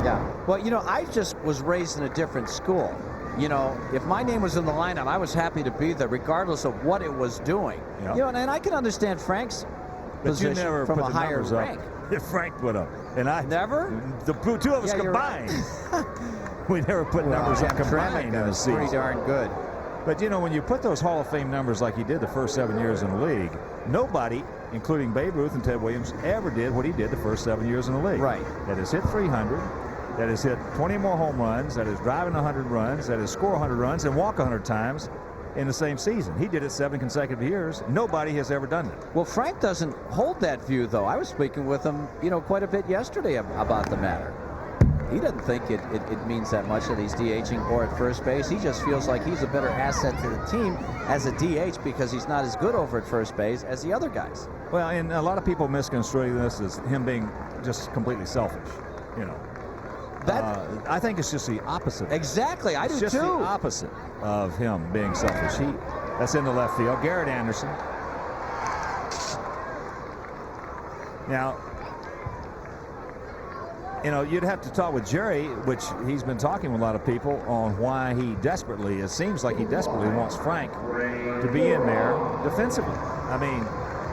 Yeah. Well, you know, I just was raised in a different school. You know, if my name was in the lineup, I was happy to be there, regardless of what it was doing. Yep. You know, and I can understand Frank's position never from put a the higher numbers rank. up that Frank put up. And I Never? The 2 of us combined. We never put numbers up combined in a season. Pretty darn good. But, you know, when you put those Hall of Fame numbers like he did the first 7 years in the league, nobody, including Babe Ruth and Ted Williams, ever did what he did the first 7 years in the league. Right. That has hit 300, that has hit 20 more home runs, that is driving 100 runs, that has scored 100 runs and walk 100 times, in the same season. He did it 7 consecutive years. Nobody has ever done that. Well, Frank doesn't hold that view, though. I was speaking with him, quite a bit yesterday about the matter. He doesn't think it means that much that he's DHing or at first base. He just feels like he's a better asset to the team as a DH because he's not as good over at first base as the other guys. Well, and a lot of people misconstruing this as him being just completely selfish, I think it's just the opposite. Exactly, I do too. It's just the opposite of him being selfish. That's in the left field. Garrett Anderson. Now, you'd have to talk with Jerry, which he's been talking with a lot of people on why it seems like he desperately wants Frank to be in there defensively. I mean,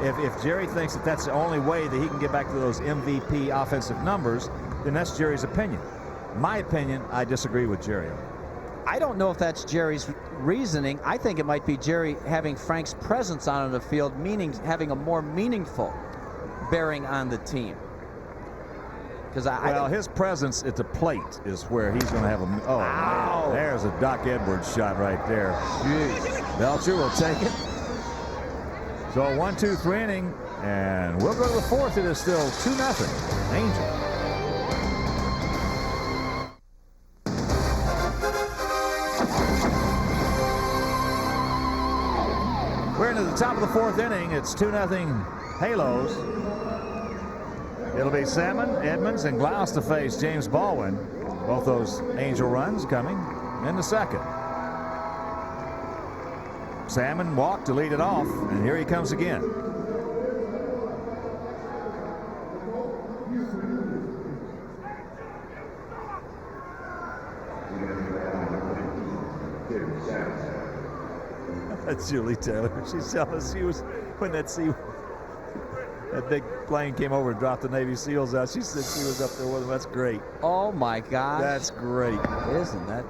if Jerry thinks that that's the only way that he can get back to those MVP offensive numbers, then that's Jerry's opinion. My opinion, I disagree with Jerry. I don't know if that's Jerry's reasoning. I think it might be Jerry having Frank's presence on the field, meaning having a more meaningful bearing on the team. Because his presence at the plate is where he's going to have a. Oh, man, there's a Doc Edwards shot right there. Jeez. Belcher will take it. So 1-2-3 inning, and we'll go to the fourth. It is still 2-0 Angels. We're into the top of the fourth inning. It's 2-0 Halos. It'll be Salmon, Edmonds, and Glaus to face James Baldwin. Both those Angel runs coming in the second. Salmon walked to lead it off, and here he comes again. That's Julie Taylor. She's telling us she was when that big plane came over and dropped the Navy SEALs out. She said she was up there with them. That's great. Oh my gosh. That's great. Isn't that?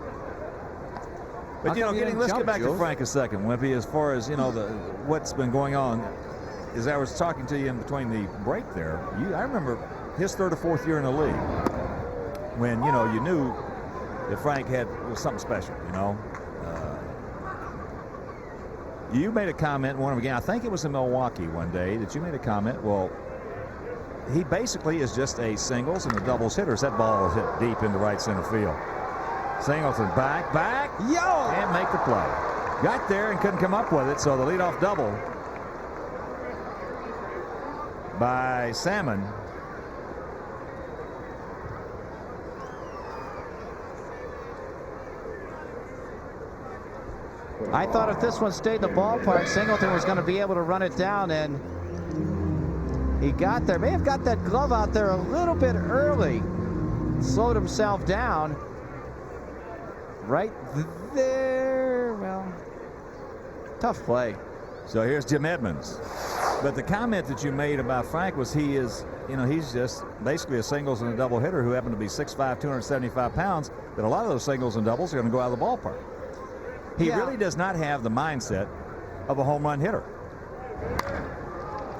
But let's get back to Frank a second, Wimpy. As far as what's been going on, as I was talking to you in between the break there, I remember his third or fourth year in the league when you knew that Frank was something special. You made a comment in one of them again. I think it was in Milwaukee one day that you made a comment. Well, he basically is just a singles and a doubles hitter. That ball is hit deep into right center field. Singleton back, can't make the play. Got there and couldn't come up with it, so the leadoff double by Salmon. I thought if this one stayed in the ballpark, Singleton was going to be able to run it down, and he got there. May have got that glove out there a little bit early. Slowed himself down. Right there. Well, tough play. So here's Jim Edmonds. But the comment that you made about Frank was he's just basically a singles and a double hitter who happened to be 6'5", 275 pounds, that a lot of those singles and doubles are going to go out of the ballpark. He really does not have the mindset of a home run hitter.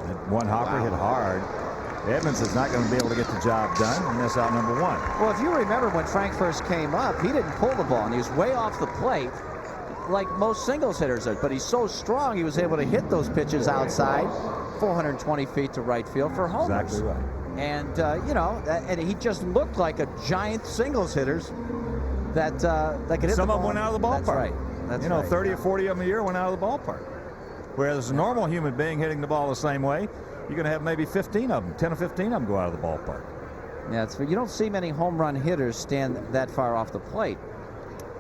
That one hopper hit hard. Edmonds is not going to be able to get the job done, and that's out number one. Well, if you remember when Frank first came up, he didn't pull the ball, and he was way off the plate like most singles hitters are. But he's so strong, he was able to hit those pitches outside, 420 feet to right field for homers. Exactly right. And, and he just looked like a giant singles hitters that could hit Some the of them ball. went out of the ballpark. That's right. That's right. 30 or 40 of them a year went out of the ballpark. Whereas a normal human being hitting the ball the same way, you're going to have maybe 15 of them, 10 or 15 of them go out of the ballpark. Yeah, you don't see many home run hitters stand that far off the plate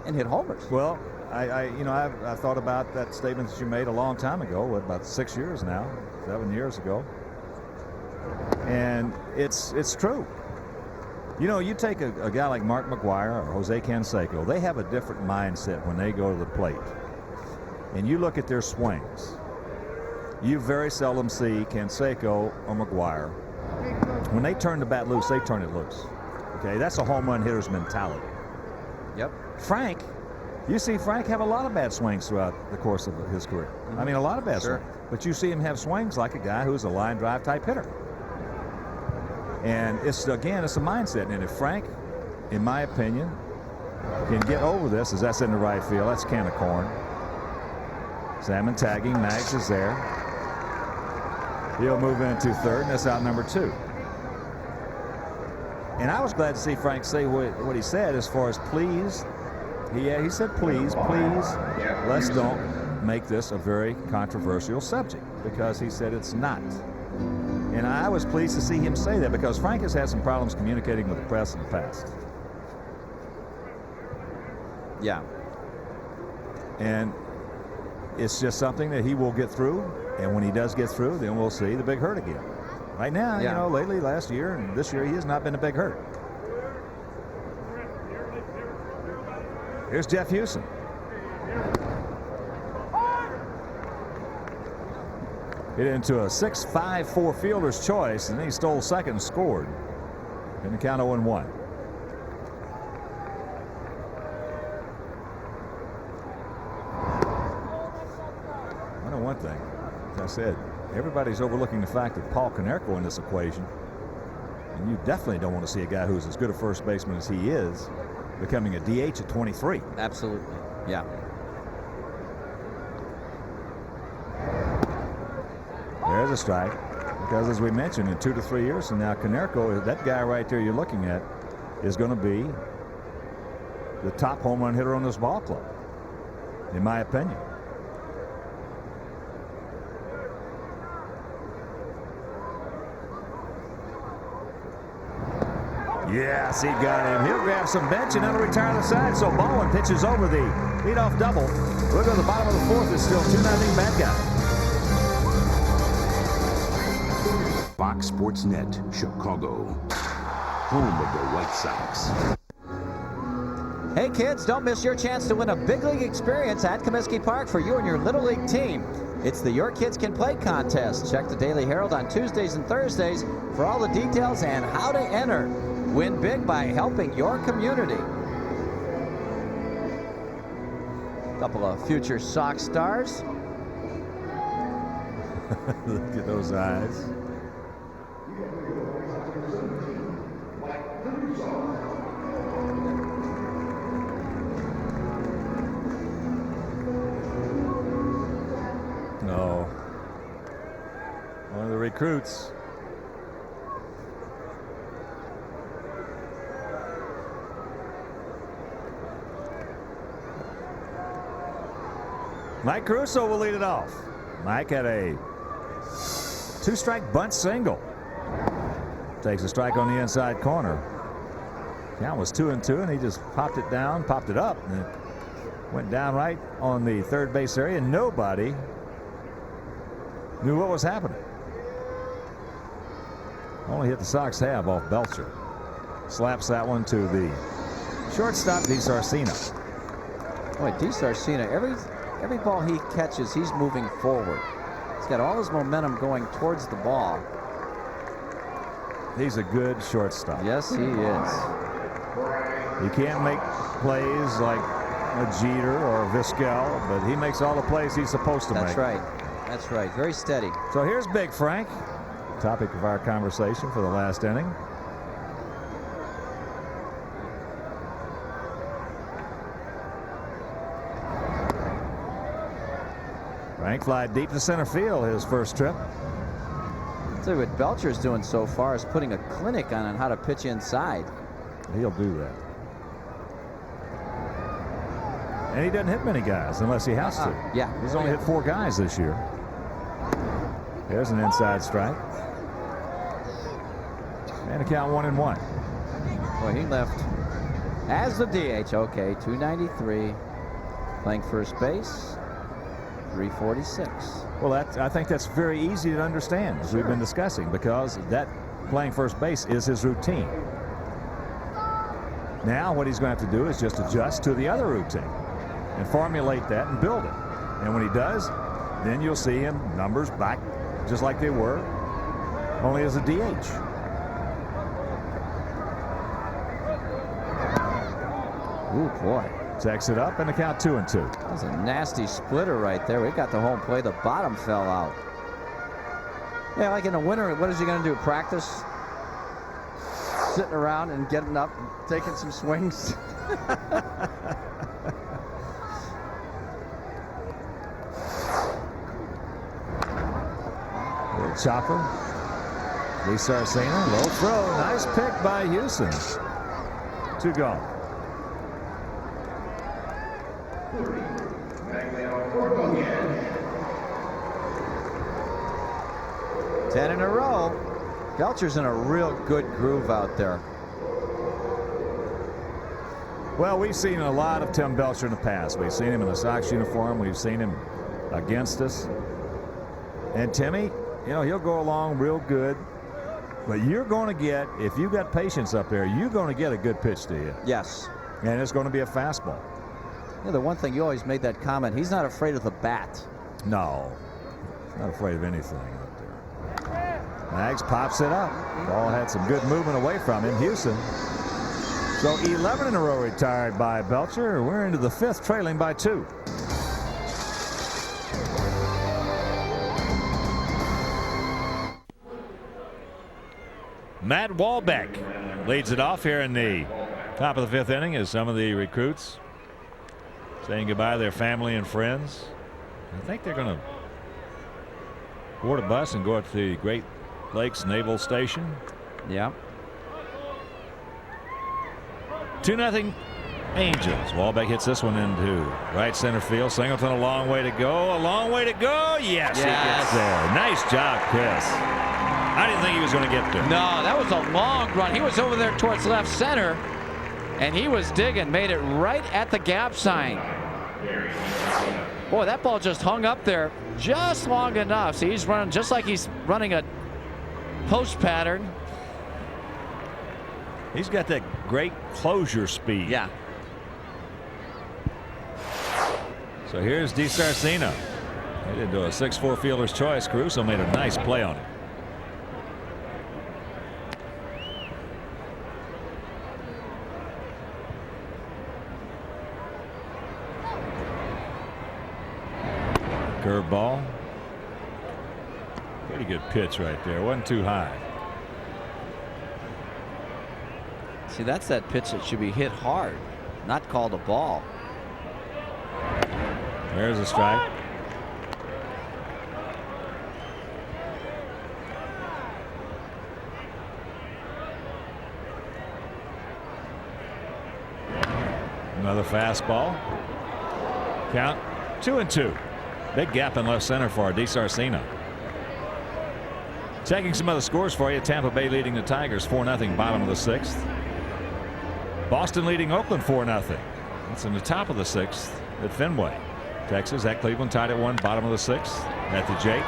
and hit homers. Well, I thought about that statement that you made a long time ago, about 6 years now, 7 years ago. And it's true. You take a guy like Mark McGwire or Jose Canseco, they have a different mindset when they go to the plate. And you look at their swings. You very seldom see Canseco or McGwire. When they turn the bat loose, they turn it loose. Okay, that's a home run hitter's mentality. Yep. Frank, you see Frank have a lot of bad swings throughout the course of his career. I mean, a lot of bad swings. But you see him have swings like a guy who's a line drive type hitter. And it's a mindset. And if Frank, in my opinion, can get over this, as that's in the right field, that's a can of corn. Salmon tagging. Mags is there. He'll move into third, and that's out number 2. And I was glad to see Frank say what he said as far as please. He said, please, let's don't make this a very controversial subject, because he said it's not. And I was pleased to see him say that, because Frank has had some problems communicating with the press in the past. Yeah. And it's just something that he will get through. And when he does get through, then we'll see the big hurt again. Right now, you know, lately, last year and this year, he has not been a big hurt. Here's Jeff Houston. Hit into a 6-5-4 fielder's choice, and then he stole second and scored. In the count 0-1. I know one thing. As I said, everybody's overlooking the fact that Paul Konerko in this equation, and you definitely don't want to see a guy who's as good a first baseman as he is becoming a DH at 23. Absolutely. Yeah. There's a strike, because as we mentioned, in 2 to 3 years from now, Konerko, that guy right there you're looking at, is going to be the top home run hitter on this ball club, in my opinion. Yes, he got him. He'll grab some bench and then he'll retire to the side. So Baldwin pitches over the leadoff double. We'll go to the bottom of the 4th. It's still 2-0 bad guy. Fox Sports Net, Chicago, home of the White Sox. Hey kids, don't miss your chance to win a big league experience at Comiskey Park for you and your Little League team. It's the Your Kids Can Play contest. Check the Daily Herald on Tuesdays and Thursdays for all the details and how to enter. Win big by helping your community. Couple of future Sox stars. Look at those eyes. No. One of the recruits. Mike Caruso will lead it off. Mike had a 2-strike bunt single. Takes a strike on the inside corner. Count was 2-2, and he just popped it down, popped it up, and it went down right on the third base area, and nobody knew what was happening. Only hit the Sox have off Belcher. Slaps that one to the shortstop, DiSarcina. Boy, DiSarcina, every ball he catches, he's moving forward. He's got all his momentum going towards the ball. He's a good shortstop. Yes, he is. He can't make plays like a Jeter or a Vizquel, but he makes all the plays he's supposed to make. That's right. That's right. Very steady. So here's Big Frank, topic of our conversation for the last inning. Frank fly deep to center field his first trip. So what Belcher's doing so far is putting a clinic on how to pitch inside. He'll do that. And he doesn't hit many guys unless he has to. Yeah. He's only hit 4 guys this year. There's an inside strike. And a count 1-1. Well, he left as the DH. Okay, 293. Playing first base. 346. Well, I think that's very easy to understand, as we've been discussing, because that playing first base is his routine. Now what he's going to have to do is just adjust to the other routine and formulate that and build it. And when he does, then you'll see him numbers back just like they were, only as a DH. Ooh, boy. Checks it up, and the count 2-2. That was a nasty splitter right there. We got the home play. The bottom fell out. Yeah, like in the winter, what is he going to do? Practice? Sitting around and getting up, and taking some swings? chopper. Lee Sarcena, low throw. Nice pick by Houston. 2 gone. Ten in a row. Belcher's in a real good groove out there. Well, we've seen a lot of Tim Belcher in the past. We've seen him in the Sox uniform. We've seen him against us. And Timmy, you know, he'll go along real good. But you're going to get, if you've got patience up there, you're going to get a good pitch to you. Yes. And it's going to be a fastball. Yeah, the one thing you always made that comment, he's not afraid of the bat. No, he's not afraid of anything up there. Maggs pops it up. Ball had some good movement away from him. Houston. So 11 in a row retired by Belcher. We're into the 5th, trailing by 2. Matt Wahlbeck leads it off here in the top of the 5th inning as some of the recruits saying goodbye to their family and friends. I think they're going to board a bus and go up to the Great Lakes Naval Station. Yeah. 2-0 Angels. Wahlbeck hits this one into right center field. Singleton a long way to go. A long way to go. Yes, he gets there. Nice job, Chris. I didn't think he was going to get there. No, that was a long run. He was over there towards left center, and he was digging. Made it right at the gap sign. Boy, that ball just hung up there just long enough. See, he's running just like he's running a post pattern. He's got that great closure speed. Yeah. So here's DiSarcina. He didn't do a 6-4 fielder's choice. Caruso made a nice play on it. Curveball. Pretty good pitch right there. Wasn't too high. See, that's that pitch that should be hit hard, not called a ball. There's a strike. Another fastball. Count 2-2. Big gap in left center for DiSarcina. Checking some other scores for you. Tampa Bay leading the Tigers 4-0, bottom of the 6th. Boston leading Oakland 4-0. It's in the top of the 6th at Fenway. Texas at Cleveland tied at 1, bottom of the 6th at the Jake.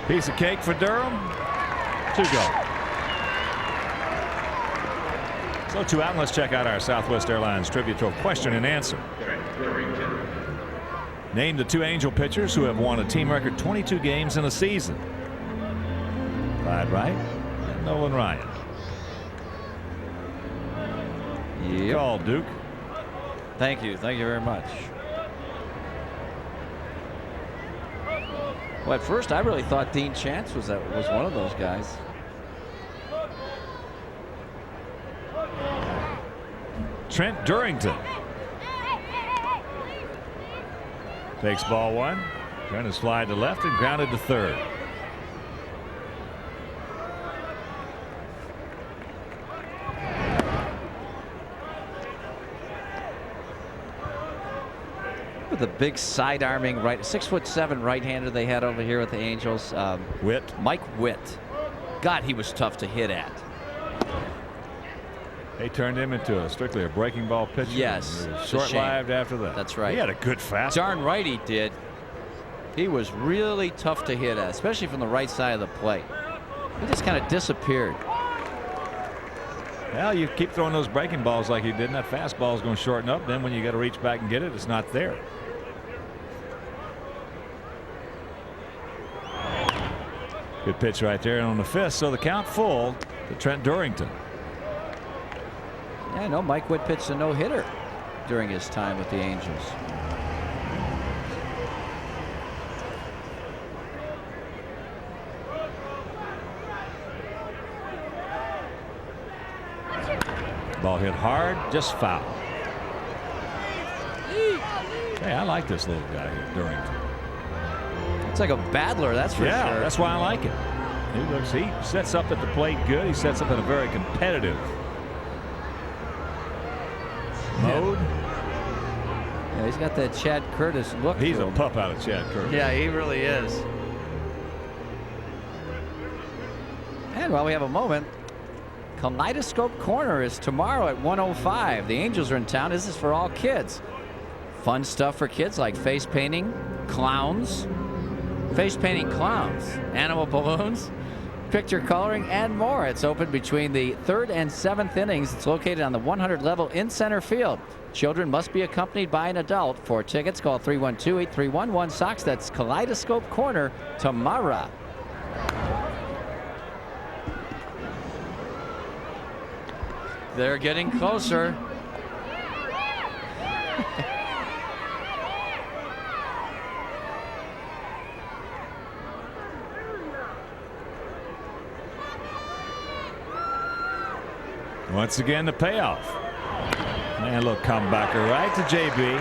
Piece of cake for Durham. 2 go. So 2 out, and let's check out our Southwest Airlines trivia trove question and answer. Name the 2 Angel pitchers who have won a team record 22 games in a season. Clyde Wright and Nolan Ryan. Yep. Call, Duke. Thank you. Thank you very much. Well, at first I really thought Dean Chance was one of those guys. Trent Durrington takes ball 1, trying to slide to left and grounded to third. With the big side arming right, 6'7" right-hander they had over here with the Angels. Witt. Mike Witt. God, he was tough to hit at. They turned him into strictly a breaking ball pitcher. Yes. Short-lived after that. That's right. He had a good fastball. Darn right he did. He was really tough to hit at, especially from the right side of the plate. He just kind of disappeared. Well, you keep throwing those breaking balls like he did, and that fastball is going to shorten up. Then when you got to reach back and get it, it's not there. Good pitch right there on the 5th. So the count full to Trent Durrington. Yeah, no, Mike Witt pitched a no-hitter during his time with the Angels. Ball hit hard, just foul. Hey, I like this little guy here, Durrington. It's like a battler, that's for Yeah, sure. that's why I like it. He sets up at the plate good. He sets up in a very competitive mode. Yeah, he's got that Chad Curtis look. He's to a him. pup out of Chad Curtis. Yeah, he really is. And while we have a moment, Kaleidoscope Corner is tomorrow at 1:05. The Angels are in town. This is for all kids. Fun stuff for kids like face painting, clowns, animal balloons, picture coloring, and more. It's open between the 3rd and 7th innings. It's located on the 100 level in center field. Children must be accompanied by an adult. For tickets, call 312-8311-SOX. That's Kaleidoscope Corner tomorrow. They're getting closer. Once again, the payoff. And a little comebacker right to JB.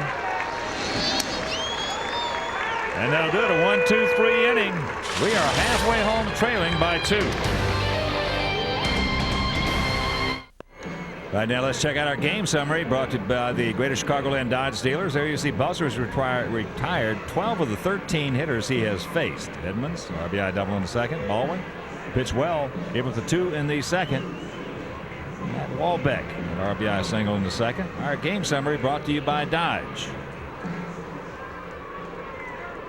And that'll do it. A 1-2-3 inning. We are halfway home, trailing by 2. Right now, let's check out our game summary brought to you by the Greater Chicagoland Dodge dealers. There you see Buzzer's retired 12 of the 13 hitters he has faced. Edmonds, RBI double in the second. Baldwin pitched well, gave up the 2 in the second. Matt Walbeck, an RBI single in the second. Our game summary brought to you by Dodge.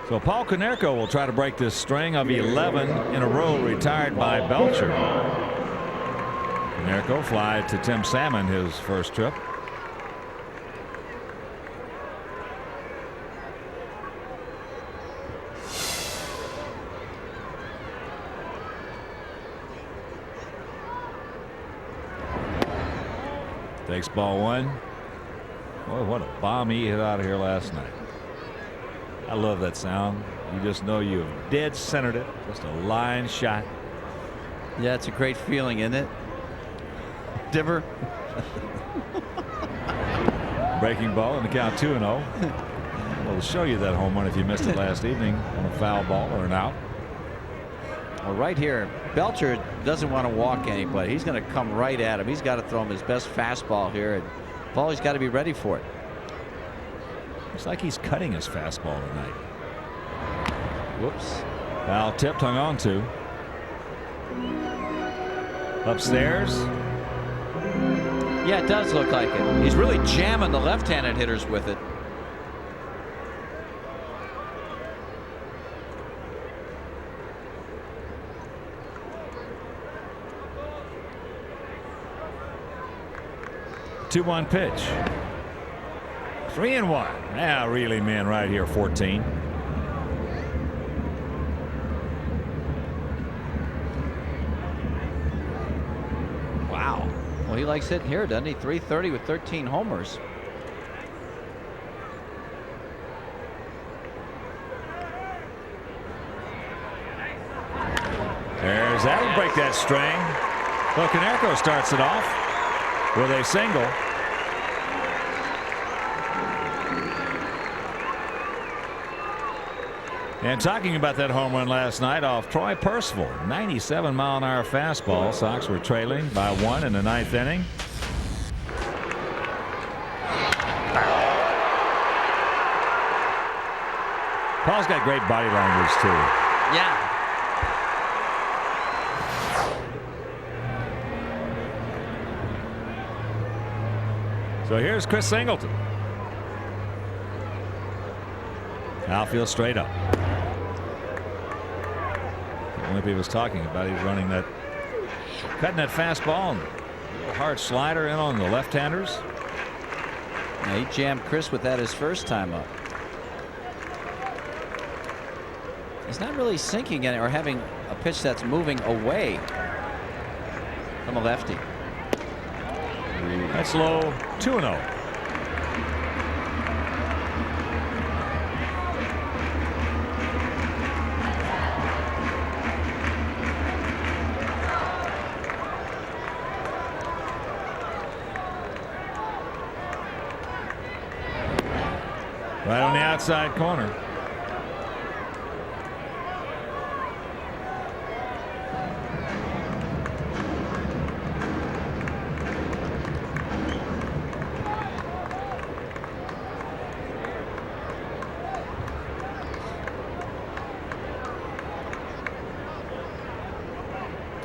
So Paul Konerko will try to break this string of 11 in a row retired by Belcher. Konerko fly to Tim Salmon his first trip. Takes ball 1. Boy, what a bomb he hit out of here last night. I love that sound. You just know you have dead centered it. Just a line shot. Yeah, it's a great feeling, isn't it? Diver. Breaking ball in the count 2-0. We'll show you that home run if you missed it last evening on a foul ball or an out. Well, right here, Belcher doesn't want to walk anybody. He's going to come right at him. He's got to throw him his best fastball here, and Paulie's got to be ready for it. Looks like he's cutting his fastball tonight. Whoops. Foul tipped, hung on to. Upstairs. Yeah, it does look like it. He's really jamming the left-handed hitters with it. Two-one pitch. 3-1. Now reeling in right here, 14. Wow. Well, he likes hitting here, doesn't he? 330 with 13 homers. That'll break that string. Well, Konerko starts it off with a single. And talking about that home run last night off Troy Percival, 97-mile-an-hour fastball. Sox were trailing by 1 in the 9th inning. Paul's got great body language too. Yeah. So here's Chris Singleton. Outfield straight up. Wimpy was talking about, he's running that, cutting that fastball and a hard slider in on the left-handers. Yeah, he jammed Chris with that his first time up. He's not really sinking in it or having a pitch that's moving away from a lefty. That's low. 2-0. Right on the outside corner.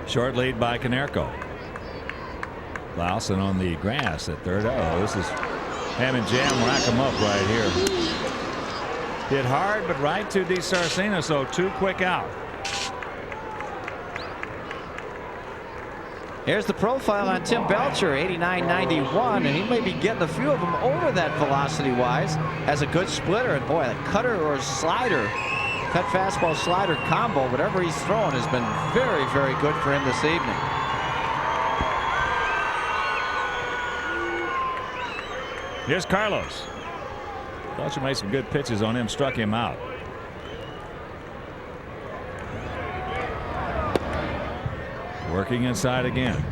Short lead by Konerko. Clausen on the grass at third. Oh, this is ham and jam. Rack him up right here. Hit hard, but right to DiSarcina, so 2 quick out. Here's the profile on Tim Belcher, 89-91, and he may be getting a few of them over that velocity-wise. Has a good splitter, and boy, a cutter or slider, cut fastball slider combo, whatever he's throwing has been very, very good for him this evening. Here's Carlos. Belcher made some good pitches on him, struck him out. Working inside again.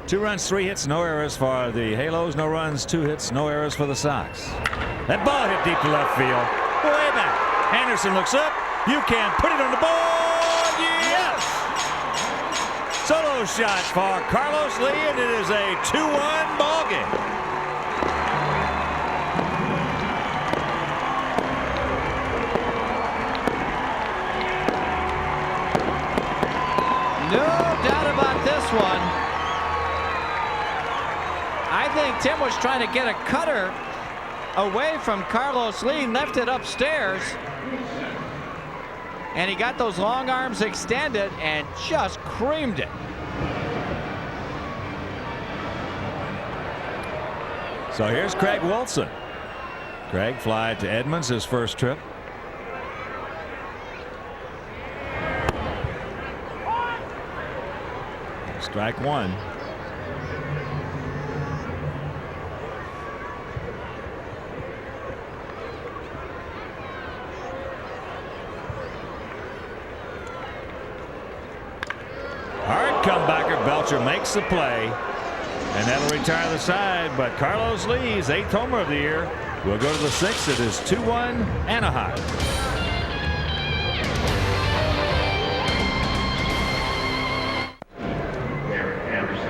Two runs, 3 hits, no errors for the Halos. No runs, 2 hits, no errors for the Sox. That ball hit deep to left field. Way back. Anderson looks up. You can put it on the board. Yes! Solo shot for Carlos Lee, and it is a 2-1 ball game. No doubt about this one. I think Tim was trying to get a cutter away from Carlos Lee, left it upstairs, and he got those long arms extended and just creamed it. So here's Craig Wilson. Craig fly to Edmonds, his first trip. Strike 1. Hard comebacker. Belcher makes the play, and that'll retire the side. But Carlos Lee's 8th homer of the year will go to the 6th. It is 2-1 Anaheim.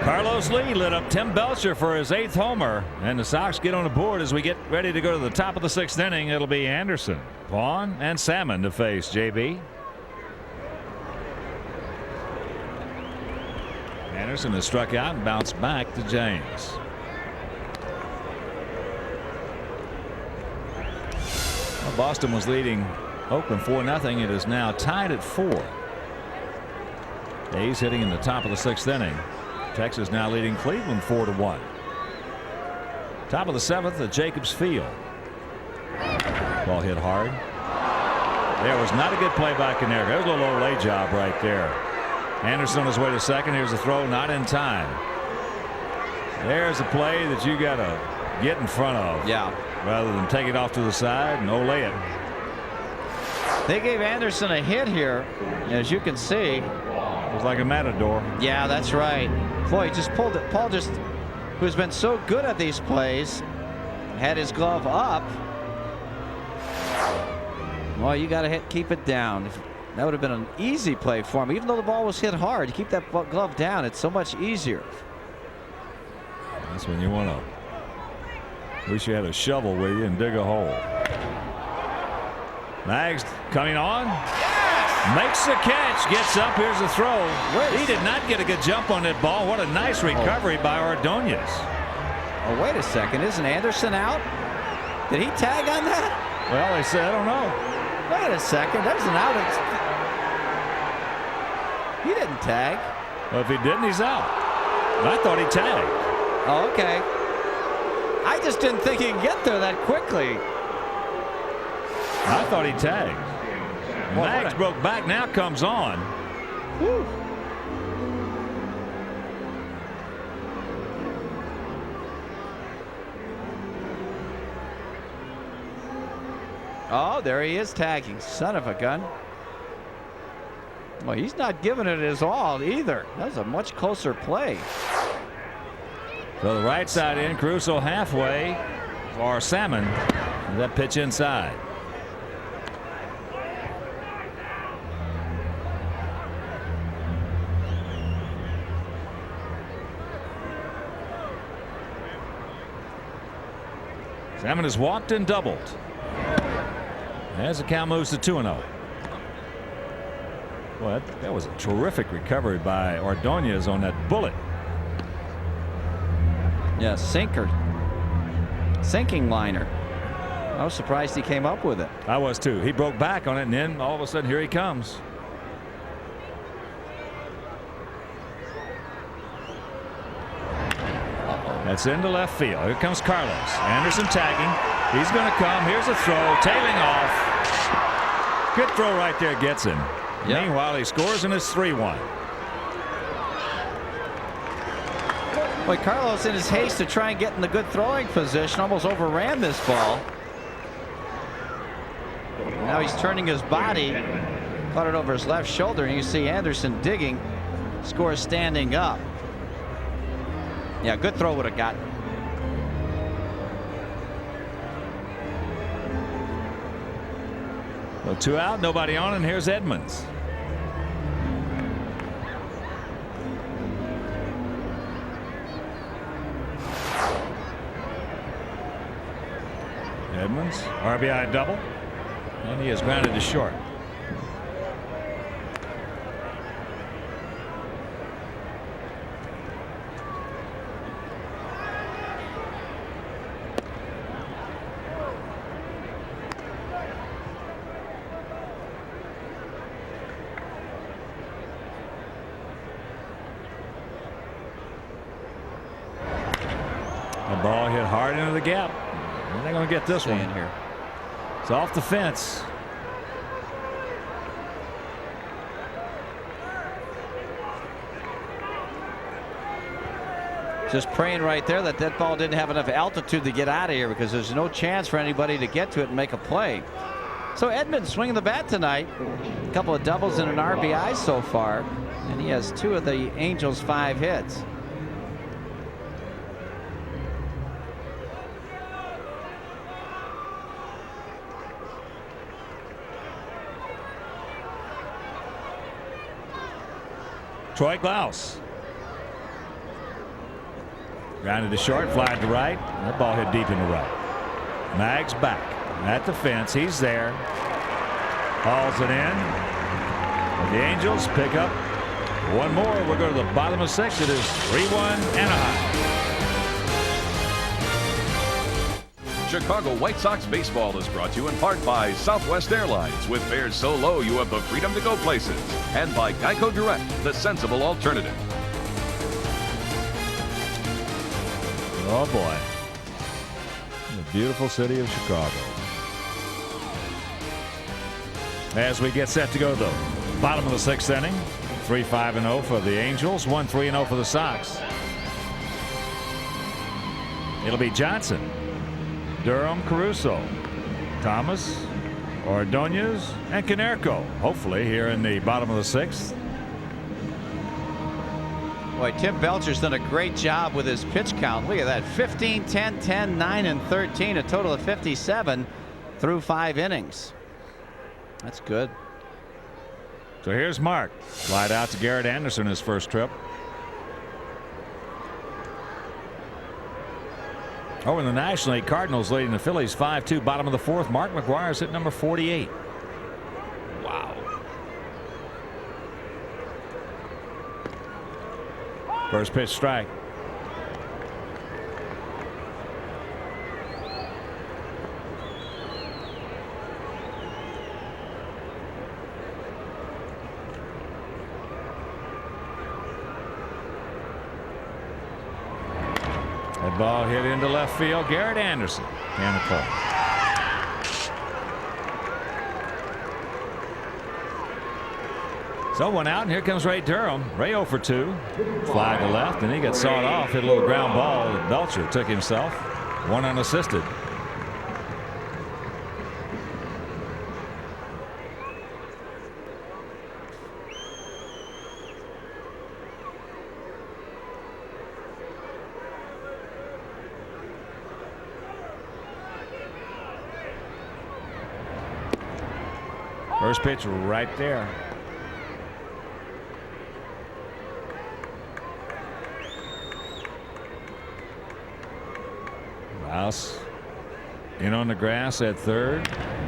Carlos Lee lit up Tim Belcher for his 8th homer, and the Sox get on the board as we get ready to go to the top of the 6th inning. It'll be Anderson, Vaughn, and Salmon to face JB. Anderson has struck out and bounced back to James. Well, Boston was leading Oakland 4-0. It is now tied at 4. A's hitting in the top of the 6th inning. Texas now leading Cleveland 4-1. Top of the 7th at Jacobs Field. Ball hit hard. There was not a good play by Konerko. That was a little Olay job right there. Anderson on his way to second. Here's the throw, not in time. There's a play that you got to get in front of. Yeah. Rather than take it off to the side and Olay it. They gave Anderson a hit here, as you can see. It was like a matador. Yeah, that's right. Boy, he just pulled it. Paul just, who's been so good at these plays, had his glove up. Well, you got to keep it down. That would have been an easy play for him. Even though the ball was hit hard, you keep that glove down, it's so much easier. That's when you want to. Wish you had a shovel with you and dig a hole. Mags coming on. Makes the catch, gets up, here's the throw. He did not get a good jump on that ball. What a nice recovery by Ordonez. Oh, wait a second, isn't Anderson out? Did he tag on that? Well, they said, I don't know. Wait a second, there's an out. He didn't tag. Well, if he didn't, he's out. I thought he tagged. Oh, okay. I just didn't think he could get there that quickly. I thought he tagged. Well, Mags broke back, now comes on. Whew. Oh, there he is tagging. Son of a gun. Well, he's not giving it his all either. That was a much closer play. So the right side in, Caruso halfway for Salmon. That pitch inside. Salmon has walked and doubled. As the count moves to 2-0. Well, that was a terrific recovery by Ordonez on that bullet. Yeah, sinker. Sinking liner. I was surprised he came up with it. I was too. He broke back on it, and then all of a sudden, here he comes. That's into left field. Here comes Carlos. Anderson tagging. He's going to come. Here's a throw. Tailing off. Good throw right there. Gets him. Yep. Meanwhile, he scores and it's 3-1. Boy, Carlos, in his haste to try and get in the good throwing position, almost overran this ball. Now he's turning his body. Caught it over his left shoulder, and you see Anderson digging. Scores standing up. Yeah, good throw would have gotten. So 2 out, nobody on, and here's Edmonds. Edmonds, RBI double, and he is grounded to short. The ball hit hard into the gap. They're not going to get this one here. It's off the fence. Just praying right there that that ball didn't have enough altitude to get out of here, because there's no chance for anybody to get to it and make a play. So Edmonds swinging the bat tonight. A couple of doubles and an RBI so far, and he has 2 of the Angels' 5 hits. Troy Glaus. Grounded to short, fly to right. That ball hit deep into right. Mag's back at the fence. He's there. Hauls it in. And the Angels pick up one more. We'll go to the bottom of 6. It is 3-1 Anaheim. Chicago White Sox baseball is brought to you in part by Southwest Airlines. With fares so low you have the freedom to go places. And by Geico Direct, the sensible alternative. Oh boy. The beautiful city of Chicago. As we get set to go to the bottom of the 6th inning. 3-5-0 for the Angels. 1-3-0 for the Sox. It'll be Johnson, Durham, Caruso, Thomas, Ordonez, and Konerko. Hopefully here in the bottom of the 6th. Boy, Tim Belcher's done a great job with his pitch count. Look at that. 15, 10, 10, 9, and 13. A total of 57 through 5 innings. That's good. So here's Mark. Slide out to Garrett Anderson his first trip. Over in the National League, Cardinals leading the Phillies 5-2. Bottom of the 4th. Mark McGuire's hit number 48. Wow. First pitch strike. That ball hit into left field. Garrett Anderson can a call. So 1 out, and here comes Ray Durham. Ray 0 for 2. Fly to left, and he got sawed off. Hit a little ground ball that Belcher took himself. 1 unassisted. First pitch right there. Rouse in on the grass at third.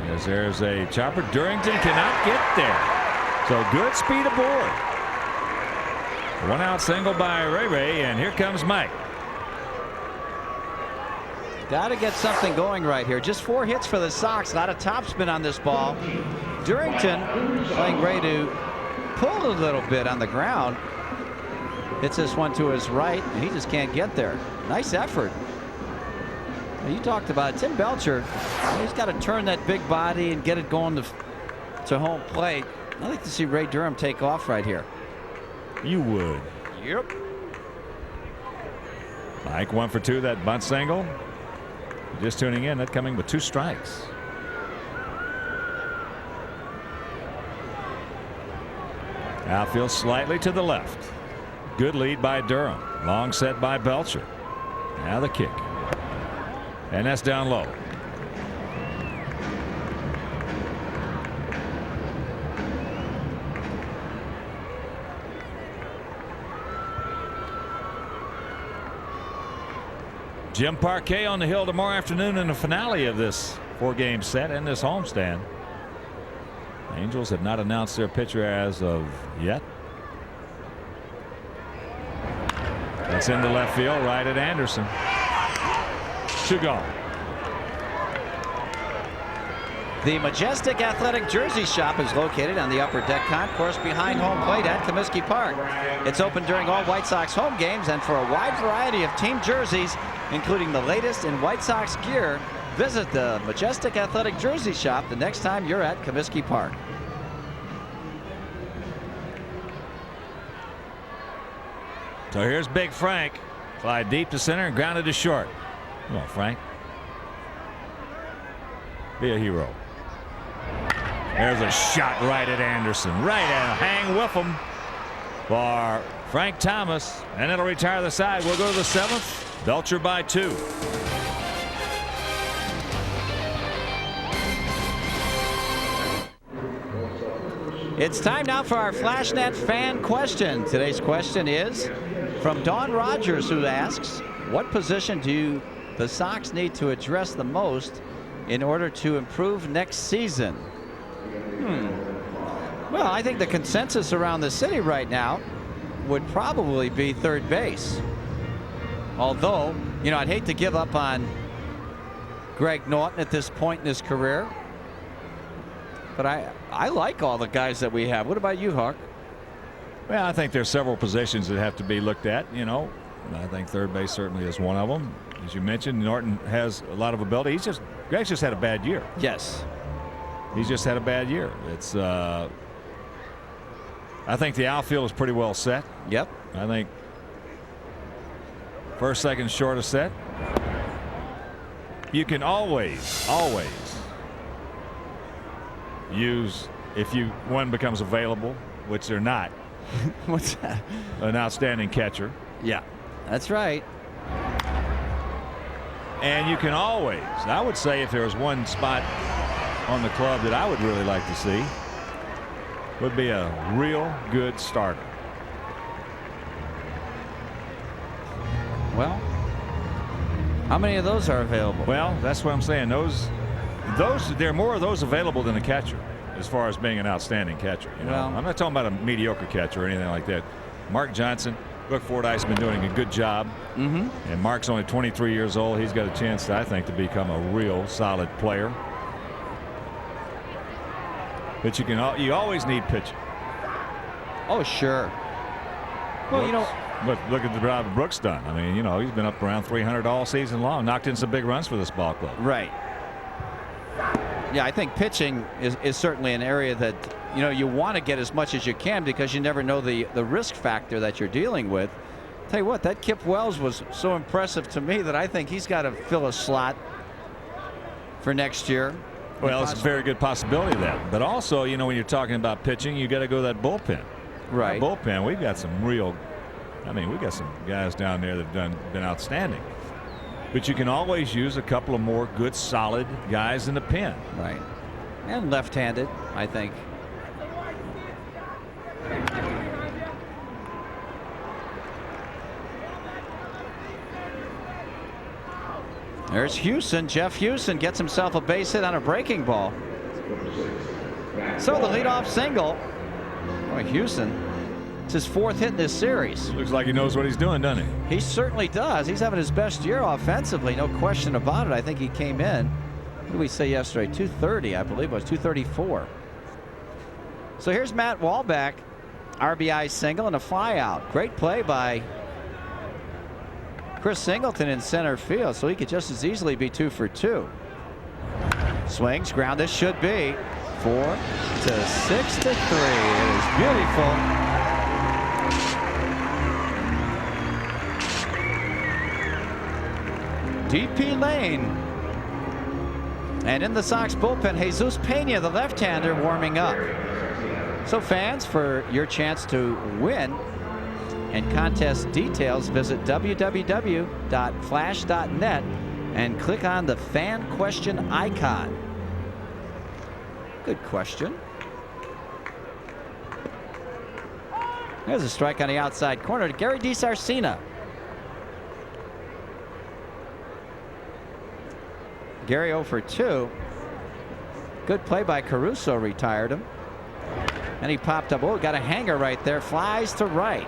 As there's a chopper. Durrington cannot get there. So good speed aboard. One out single by Ray, and here comes Mike. Got to get something going right here. Just 4 hits for the Sox. A lot of topspin on this ball. Durrington playing Ray to pull a little bit on the ground. Hits this one to his right, and he just can't get there. Nice effort. You talked about Tim Belcher. He's got to turn that big body and get it going to home plate. I'd like to see Ray Durham take off right here. You would. Yep. Mike 1 for 2. That bunt single. Just tuning in, that coming with 2 strikes. Outfield slightly to the left. Good lead by Durham. Long set by Belcher. Now the kick. And that's down low. Jim Parquet on the hill tomorrow afternoon in the finale of this 4-game set and this homestand. Angels have not announced their pitcher as of yet. That's into left field, right at Anderson. 2 gone. The Majestic Athletic Jersey Shop is located on the upper deck concourse behind home plate at Comiskey Park. It's open during all White Sox home games and for a wide variety of team jerseys, including the latest in White Sox gear. Visit the Majestic Athletic Jersey Shop the next time you're at Comiskey Park. So here's Big Frank. Fly deep to center and grounded to short. Come on, Frank. Be a hero. There's a shot right at Anderson. Right at him. Hang with him for Frank Thomas. And it'll retire the side. We'll go to the 7th. Belcher by 2. It's time now for our FlashNet fan question. Today's question is from Dawn Rogers, who asks, what position do the Sox need to address the most in order to improve next season? Well, I think the consensus around the city right now would probably be third base. Although, you know, I'd hate to give up on Greg Norton at this point in his career. But I like all the guys that we have. What about you, Hawk? Well, I think there's several positions that have to be looked at. You know, I think third base certainly is one of them. As you mentioned, Norton has a lot of ability. Greg's just had a bad year. Yes. He's just had a bad year. It's I think the outfield is pretty well set. Yep. I think first, second, short of set. You can always use, if one becomes available, which they're not. What's that? An outstanding catcher. Yeah, that's right. And you can always, I would say, if there was one spot on the club that I would really like to see, would be a real good starter. Well, how many of those are available? Well, that's what I'm saying. Those there are more of those available than a catcher, as far as being an outstanding catcher. You know, well, I'm not talking about a mediocre catcher or anything like that. Mark Johnson, Brooke Fordyce has been doing a good job. And Mark's only 23 years old. He's got a chance, I think, to become a real solid player. But you always need pitching. Oh, sure. Well, you know, but look at the job Brooks done. I mean, you know, he's been up around 300 all season long, knocked in some big runs for this ball club. right. Yeah, I think pitching is certainly an area that, you know, you want to get as much as you can because you never know the risk factor that you're dealing with. Tell you what, that Kip Wells was so impressive to me that I think he's got to fill a slot for next year. Well, it's a very good possibility of that. But also, you know, when you're talking about pitching, you got to go to that bullpen. Right. That bullpen, we've got some real, I mean, we've got some guys down there that have been outstanding. But you can always use a couple of more good, solid guys in the pen. Right. And left-handed, I think. There's Houston. Jeff Houston gets himself a base hit on a breaking ball. So the leadoff single. Boy, Houston, it's his 4th hit in this series. Looks like he knows what he's doing, doesn't he? He certainly does. He's having his best year offensively, no question about it. I think he came in, what did we say yesterday? 230, I believe it was 234. So here's Matt Wahlbeck, RBI single and a flyout. Great play by Chris Singleton in center field, so he could just as easily be 2 for 2. Swings, ground. This should be 4 to 6 to 3. It is beautiful. DP Lane. And in the Sox bullpen, Jesus Pena, the left-hander, warming up. So fans, for your chance to win and contest details, visit www.flash.net and click on the fan question icon. Good question. There's a strike on the outside corner to Gary DiSarcina. Gary 0 for 2. Good play by Caruso, retired him. And he popped up. Oh, got a hanger right there. Flies to right.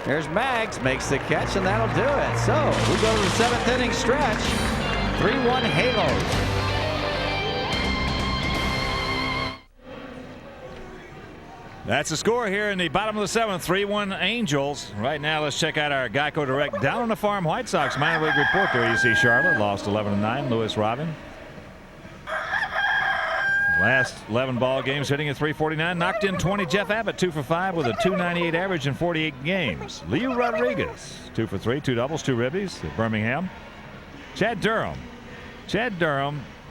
There's Maggs, makes the catch, and that'll do it. So we go to the 7th inning stretch. 3-1 Halos. That's the score here in the bottom of the 7th. 3-1 Angels. Right now, let's check out our Geico Direct Down on the Farm White Sox minor league report there. You see Charlotte lost 11-9. Lewis Robin. Last 11 ball games hitting at .349. Knocked in 20. Jeff Abbott 2 for 5 with a .298 average in 48 games. Leo Rodriguez 2 for 3, 2 doubles, 2 ribbies at Birmingham. Chad Durham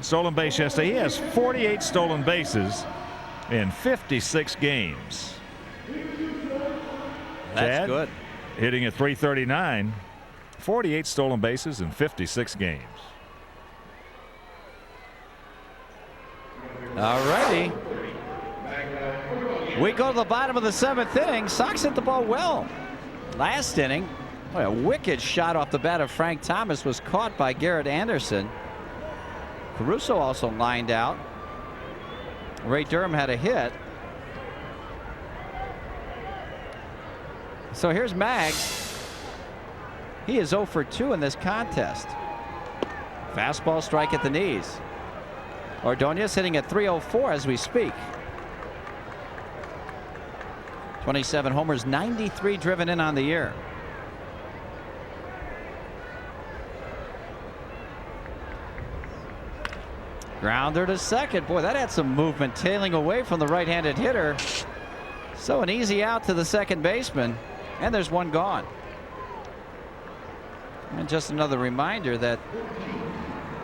stolen base yesterday. He has 48 stolen bases in 56 games. That's Chad, good. hitting at .339. 48 stolen bases in 56 games. All righty. We go to the bottom of the 7th inning. Sox hit the ball well. Last inning, a wicked shot off the bat of Frank Thomas was caught by Garrett Anderson. Caruso also lined out. Ray Durham had a hit. So here's Maggs. He is 0 for 2 in this contest. Fastball strike at the knees. Ordonez hitting at .304 as we speak. 27 homers, 93 driven in on the year. Grounder to second. Boy, that had some movement, tailing away from the right-handed hitter. So an easy out to the second baseman, and there's one gone. And just another reminder that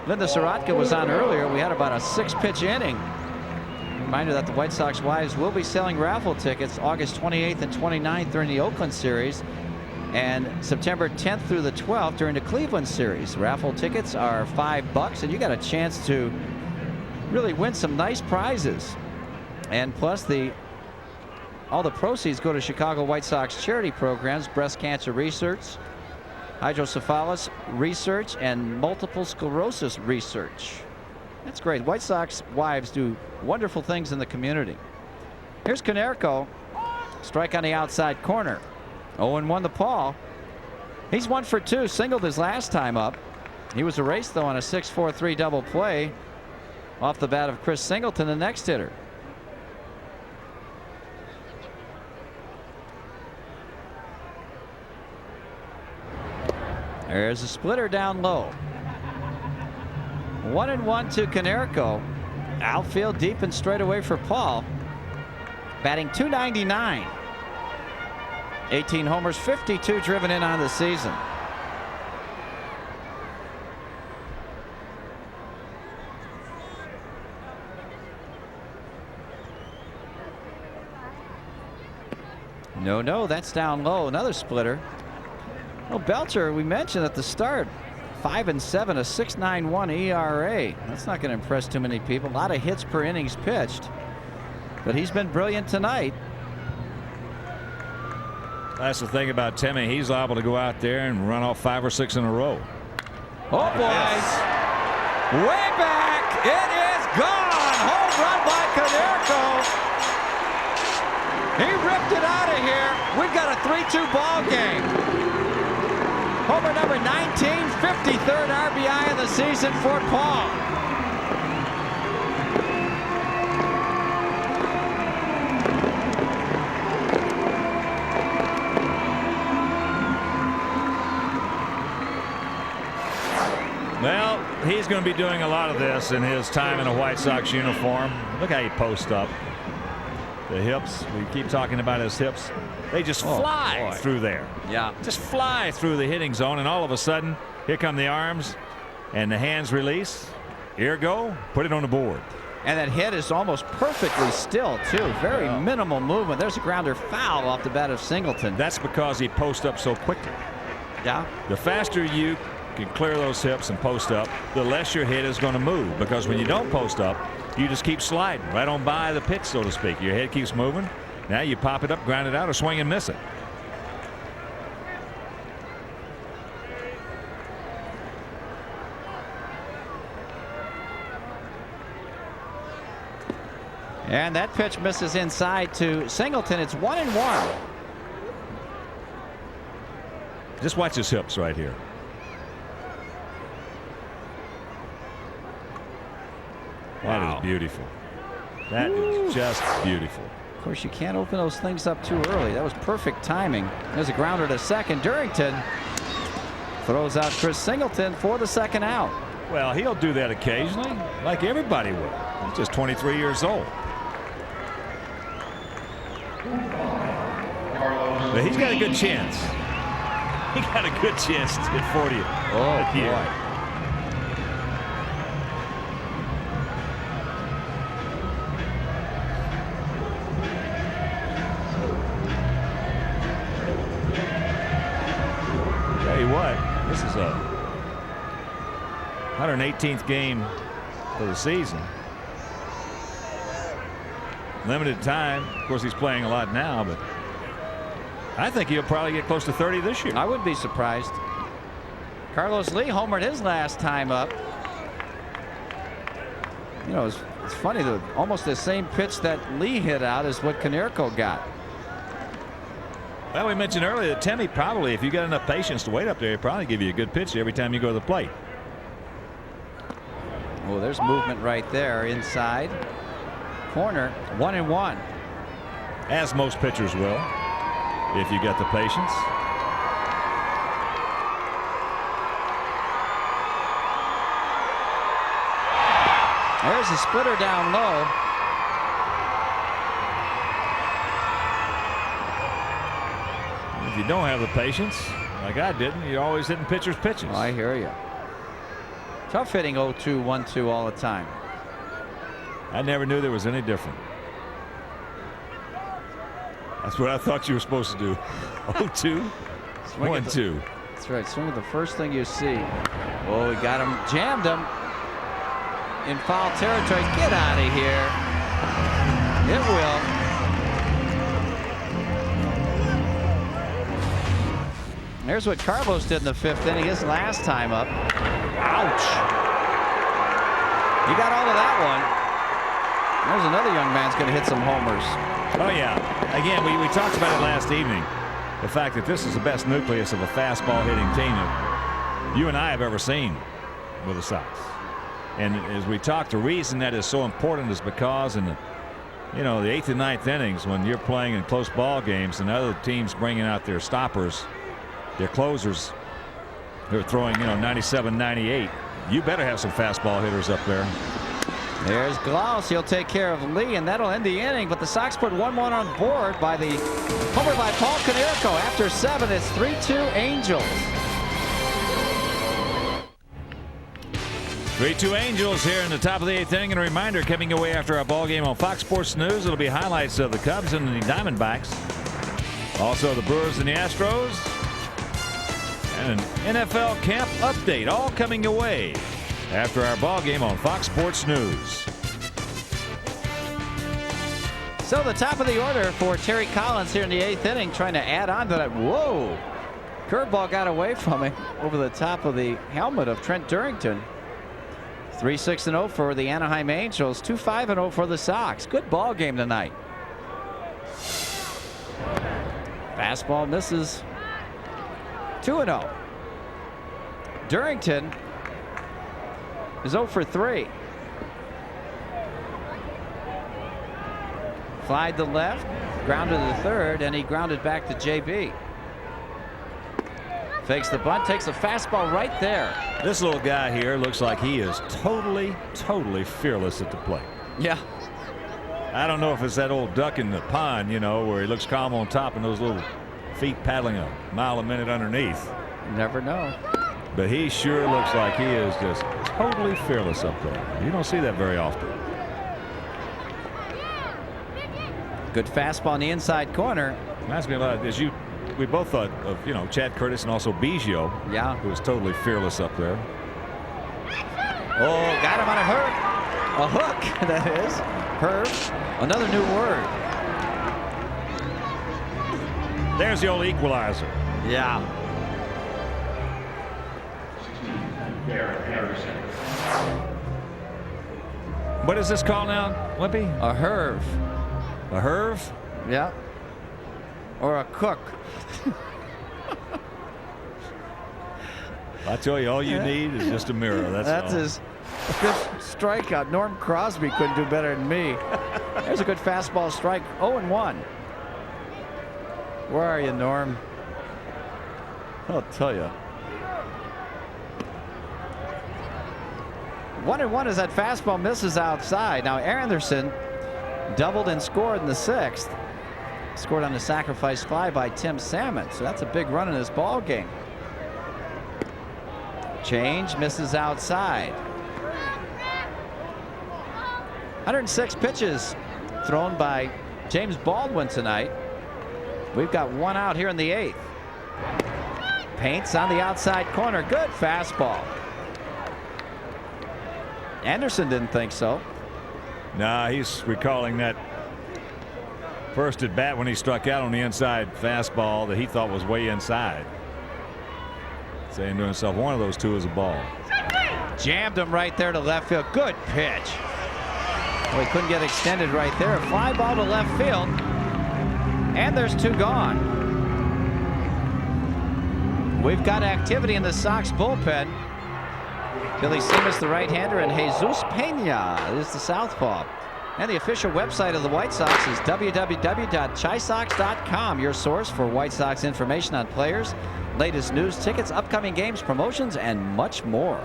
Linda Sorotka was on earlier. We had about a 6-pitch inning. Reminder that the White Sox wives will be selling raffle tickets August 28th and 29th during the Oakland series, and September 10th through the 12th during the Cleveland series. Raffle tickets are $5, and you got a chance to really win some nice prizes. And plus, all the proceeds go to Chicago White Sox charity programs: breast cancer research, hydrocephalus research, and multiple sclerosis research. That's great. White Sox wives do wonderful things in the community. Here's Konerko. Strike on the outside corner. 0-1 to Paul. He's 1 for 2. Singled his last time up. He was erased, though, on a 6-4-3 double play off the bat of Chris Singleton, the next hitter. There's a splitter down low. 1-1 to Konerko. Outfield deep and straight away for Paul. Batting .299. 18 homers, 52 driven in on the season. No, that's down low. Another splitter. Well, Belcher, we mentioned at the start, 5-7, a 6.91 ERA. That's not going to impress too many people. A lot of hits per innings pitched, but he's been brilliant tonight. That's the thing about Timmy. He's liable to go out there and run off 5 or 6 in a row. Oh, boy. Way back. It is gone. Home run by Konerko. He ripped it out of here. We've got a 3-2 ball game. Homer number 19, 53rd RBI of the season for Paul. Well, he's going to be doing a lot of this in his time in a White Sox uniform. Look how he posts up. The hips, we keep talking about his hips. They just fly through there. Yeah. Just fly through the hitting zone, and all of a sudden, here come the arms, and the hands release. Here go, put it on the board. And that hit is almost perfectly still, too. Very minimal movement. There's a grounder foul off the bat of Singleton. That's because he posts up so quickly. Yeah. The faster you can clear those hips and post up, the less your head is going to move, because when you don't post up, you just keep sliding right on by the pitch, so to speak. Your head keeps moving. Now you pop it up, ground it out, or swing and miss it. And that pitch misses inside to Singleton. It's 1-1. Just watch his hips right here. That is beautiful. That is just beautiful. Of course, you can't open those things up too early. That was perfect timing. There's a grounder to second. Durrington throws out Chris Singleton for the second out. Well, he'll do that occasionally, like everybody will. He's just 23 years old. But he's got a good chance. He got a good chance to hit 40. Oh, here. boy. Tell you what, this is a 118th game for the season. Limited time. Of course, he's playing a lot now, but I think he'll probably get close to 30 this year. I would be surprised. Carlos Lee homered his last time up. You know, it's funny that almost the same pitch that Lee hit out is what Konerko got. Well, we mentioned earlier that Timmy probably, if you got enough patience to wait up there, he'll probably give you a good pitch every time you go to the plate. Oh, there's movement right there inside. Corner, 1-1. As most pitchers will, if you got the patience. There's a splitter down low. If you don't have the patience, like I didn't, you're always hitting pitchers' pitches. Oh, I hear you. Tough hitting 0-2, 1-2 all the time. I never knew there was any different. That's what I thought you were supposed to do. 0-2, 1-2. That's right. Swing at the first thing you see. Oh, he got him, jammed him in foul territory. Get out of here. It will. There's what Carlos did in the 5th inning his last time up. Ouch. He got all of that one. There's another young man's going to hit some homers. Oh, yeah. Again, we talked about it last evening. The fact that this is the best nucleus of a fastball hitting team that you and I have ever seen with the Sox. And as we talked, the reason that is so important is because in the, you know, the 8th and 9th innings, when you're playing in close ball games and other teams bringing out their stoppers, their closers, they're throwing, you know, 97, 98. You better have some fastball hitters up there. There's Glaus. He'll take care of Lee, and that'll end the inning. But the Sox put 1-1 on board by the homer by Paul Konerko. After 7, it's 3-2 Angels. 3-2 Angels here in the top of the 8th inning. And a reminder, coming away after our ball game on Fox Sports News, it'll be highlights of the Cubs and the Diamondbacks. Also the Brewers and the Astros. And an NFL camp update, all coming away after our ball game on Fox Sports News. So the top of the order for Terry Collins here in the 8th inning, trying to add on to that. Whoa. Curveball got away from him over the top of the helmet of Trent Durrington. 3-6-0 for the Anaheim Angels. 2-5-0 for the Sox. Good ball game tonight. Fastball misses. 2-0. Durrington is 0 for 3. Flied to left, grounded to third, and he grounded back to JB. Fakes the bunt, takes a fastball right there. This little guy here looks like he is totally fearless at the plate. Yeah. I don't know if it's that old duck in the pond, you know, where he looks calm on top and those little feet paddling a mile a minute underneath. Never know. But he sure looks like he is just totally fearless up there. You don't see that very often. Good fastball in the inside corner. Reminds me a lot, we both thought of, you know, Chad Curtis and also Biggio. Yeah. Who was totally fearless up there. Oh, got him on a hook, that is. Herb, another new word. There's the old equalizer. Yeah. What is this called now, Wimpy? A herv. A herv? Yeah. Or a cook. I tell you, all you need is just a mirror. That's all. His fifth strikeout. Norm Crosby couldn't do better than me. There's a good fastball strike. 0-1. Where are you, Norm? I'll tell you. 1-1 as that fastball misses outside. Now Anderson doubled and scored in the 6th. Scored on a sacrifice fly by Tim Salmon. So that's a big run in this ball game. Change misses outside. 106 pitches thrown by James Baldwin tonight. We've got one out here in the 8th. Paints on the outside corner. Good fastball. Anderson didn't think so. Nah, he's recalling that first at bat when he struck out on the inside fastball that he thought was way inside. Saying to himself, one of those two is a ball. Jammed him right there to left field. Good pitch. Well, he couldn't get extended right there. A fly ball to left field. And there's 2 gone. We've got activity in the Sox bullpen. Billy Simas, the right-hander, and Jesus Pena is the southpaw. And the official website of the White Sox is www.chisox.com, your source for White Sox information on players, latest news, tickets, upcoming games, promotions, and much more.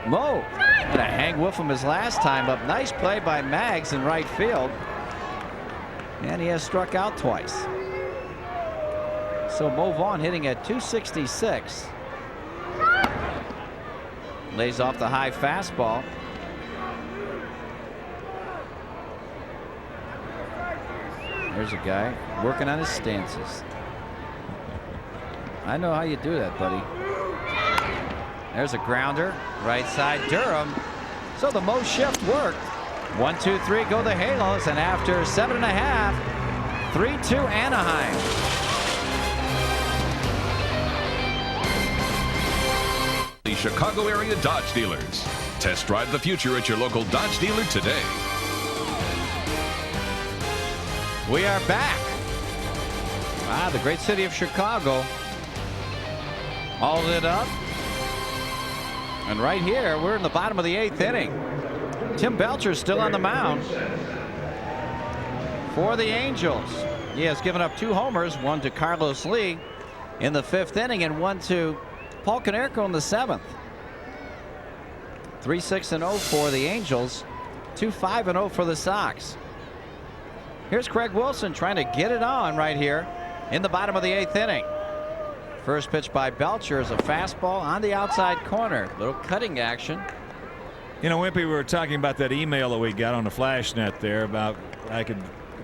Mo had a hang whiff from his last time up. Nice play by Maggs in right field. And he has struck out twice. So Mo Vaughn hitting at 266. Lays off the high fastball. There's a guy working on his stances. I know how you do that, buddy. There's a grounder. Right side Durham. So the Mo shift worked. 1, 2, 3 go the Halos. And after 7.5, 3-2 Anaheim. The Chicago area Dodge dealers. Test drive the future at your local Dodge dealer today. We are back. The great city of Chicago. All lit up. And right here, we're in the bottom of the 8th inning. Tim Belcher's still on the mound for the Angels. He has given up 2 homers, one to Carlos Lee in the 5th inning and one to Paul Konerko in the 7th. 3-6-0 for the Angels, 2-5-0 for the Sox. Here's Craig Wilson trying to get it on right here in the bottom of the 8th inning. First pitch by Belcher is a fastball on the outside corner. Little cutting action. You know, Wimpy, we were talking about that email that we got on the flash net there about I could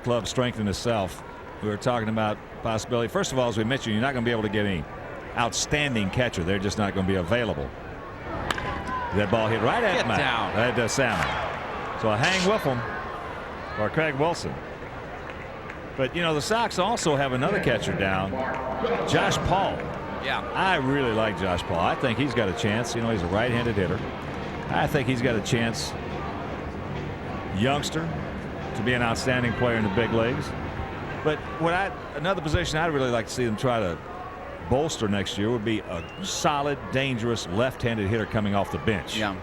club strengthen itself. We were talking about possibility. First of all, as we mentioned, you're not going to be able to get any outstanding catcher. They're just not going to be available. That ball hit right at Matt. Down. That Salmon. So a hang with him for Craig Wilson. But, you know, the Sox also have another catcher down, Josh Paul. Yeah. I really like Josh Paul. I think he's got a chance. You know, he's a right-handed hitter. I think he's got a chance, youngster, to be an outstanding player in the big leagues. But another position I'd really like to see them try to bolster next year would be a solid, dangerous left-handed hitter coming off the bench. Yeah.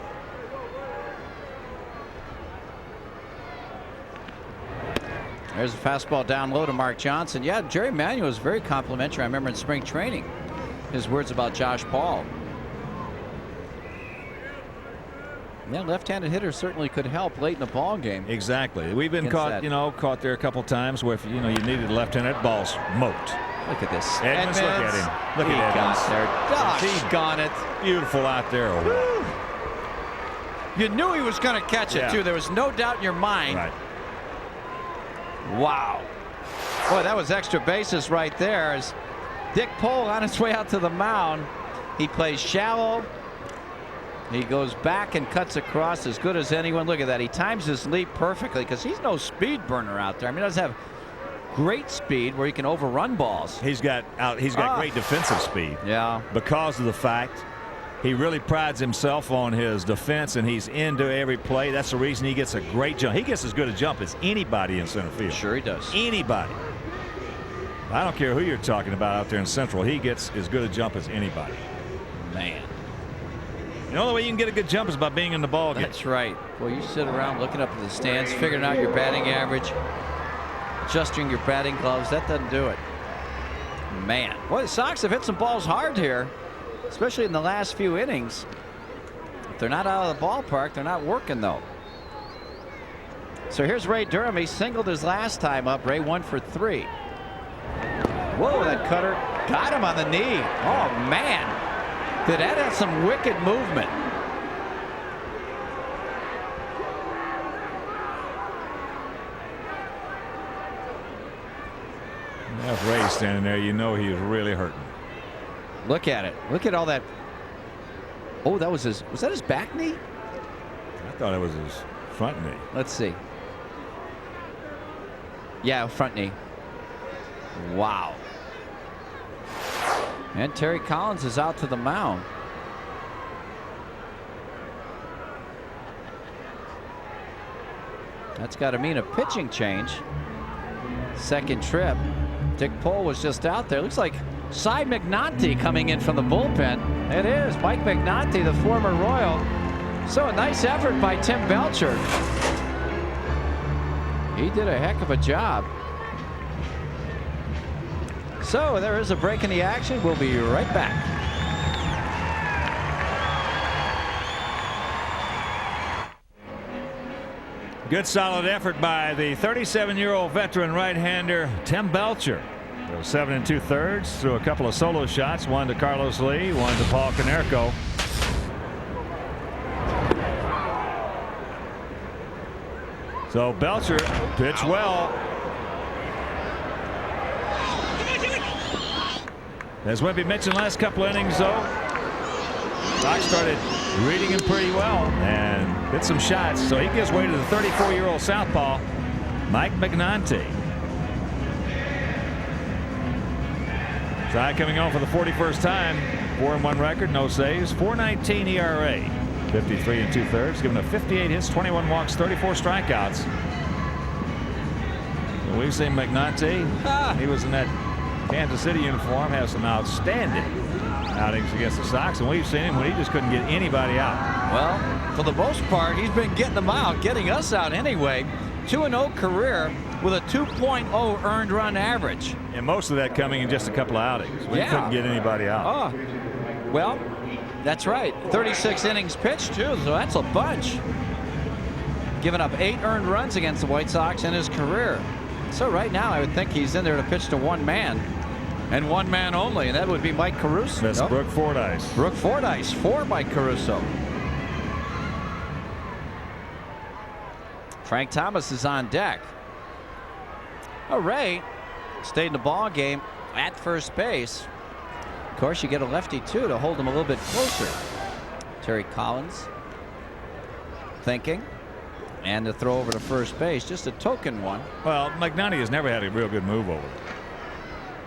There's a fastball down low to Mark Johnson. Yeah, Jerry Manuel was very complimentary. I remember in spring training his words about Josh Paul. Yeah, left-handed hitter certainly could help late in the ball game. Exactly. We've been caught there a couple times where, if, you know, you needed a left-handed, ball's moped. Look at this. Edmonds, look at him. Look at Edmonds. Got there. Doggone it. Beautiful out there. You knew he was going to catch it, too. There was no doubt in your mind. Right. Wow. Boy, that was extra bases right there. As Dick Pole on his way out to the mound, he plays shallow. He goes back and cuts across as good as anyone. Look at that. He times his leap perfectly because he's no speed burner out there. I mean, he doesn't have great speed where he can overrun balls. He's got great defensive speed. Yeah. Because of the fact he really prides himself on his defense, and he's into every play. That's the reason he gets a great jump. He gets as good a jump as anybody in center field. Sure he does. Anybody. I don't care who you're talking about out there in Central. He gets as good a jump as anybody. Man. The only way you can get a good jump is by being in the ball game. That's right. Well, you sit around looking up at the stands, figuring out your batting average, adjusting your batting gloves. That doesn't do it. Man. Boy, the Sox have hit some balls hard here, especially in the last few innings. If they're not out of the ballpark, they're not working, though. So here's Ray Durham. He singled his last time up. Ray 1 for 3. Whoa, that cutter got him on the knee. Oh, man. Did that have some wicked movement? If Ray's standing there, you know he is really hurting. Look at it. Look at all that. Oh, that was his. Was that his back knee? I thought it was his front knee. Let's see. Yeah, front knee. Wow. And Terry Collins is out to the mound. That's got to mean a pitching change. Second trip. Dick Pole was just out there. Looks like Cy McNaughty coming in from the bullpen. It is Mike McNaughty, the former Royal. So a nice effort by Tim Belcher. He did a heck of a job. So there is a break in the action. We'll be right back. Good solid effort by the 37-year-old veteran right-hander Tim Belcher. 7 2/3 through a couple of solo shots, one to Carlos Lee, one to Paul Konerko. So Belcher pitched well. As Wimpy mentioned, last couple of innings, though, Sox started reading him pretty well and hit some shots. So he gives way to the 34-year-old southpaw, Mike McNaughty. Cy coming on for the 41st time. 4-1 record, no saves, 4.19 ERA, 53 2/3, given up 58 hits, 21 walks, 34 strikeouts. So we've seen McNaughty. He was in that Kansas City uniform, has some outstanding outings against the Sox, and we've seen him when he just couldn't get anybody out. Well, for the most part, he's been getting them out, getting us out anyway. 2-0 career with a 2.0 earned run average. And most of that coming in just a couple of outings. We couldn't get anybody out. Oh, well, that's right. 36 innings pitched, too, so that's a bunch. Giving up 8 earned runs against the White Sox in his career. So right now, I would think he's in there to pitch to one man. And one man only, and that would be Mike Caruso. That's Brooke Fordyce. Brooke Fordyce for Mike Caruso. Frank Thomas is on deck. Ray stayed in the ball game at first base. Of course, you get a lefty too to hold him a little bit closer. Terry Collins thinking. And the throw over to first base, just a token one. Well, McNulty has never had a real good move over.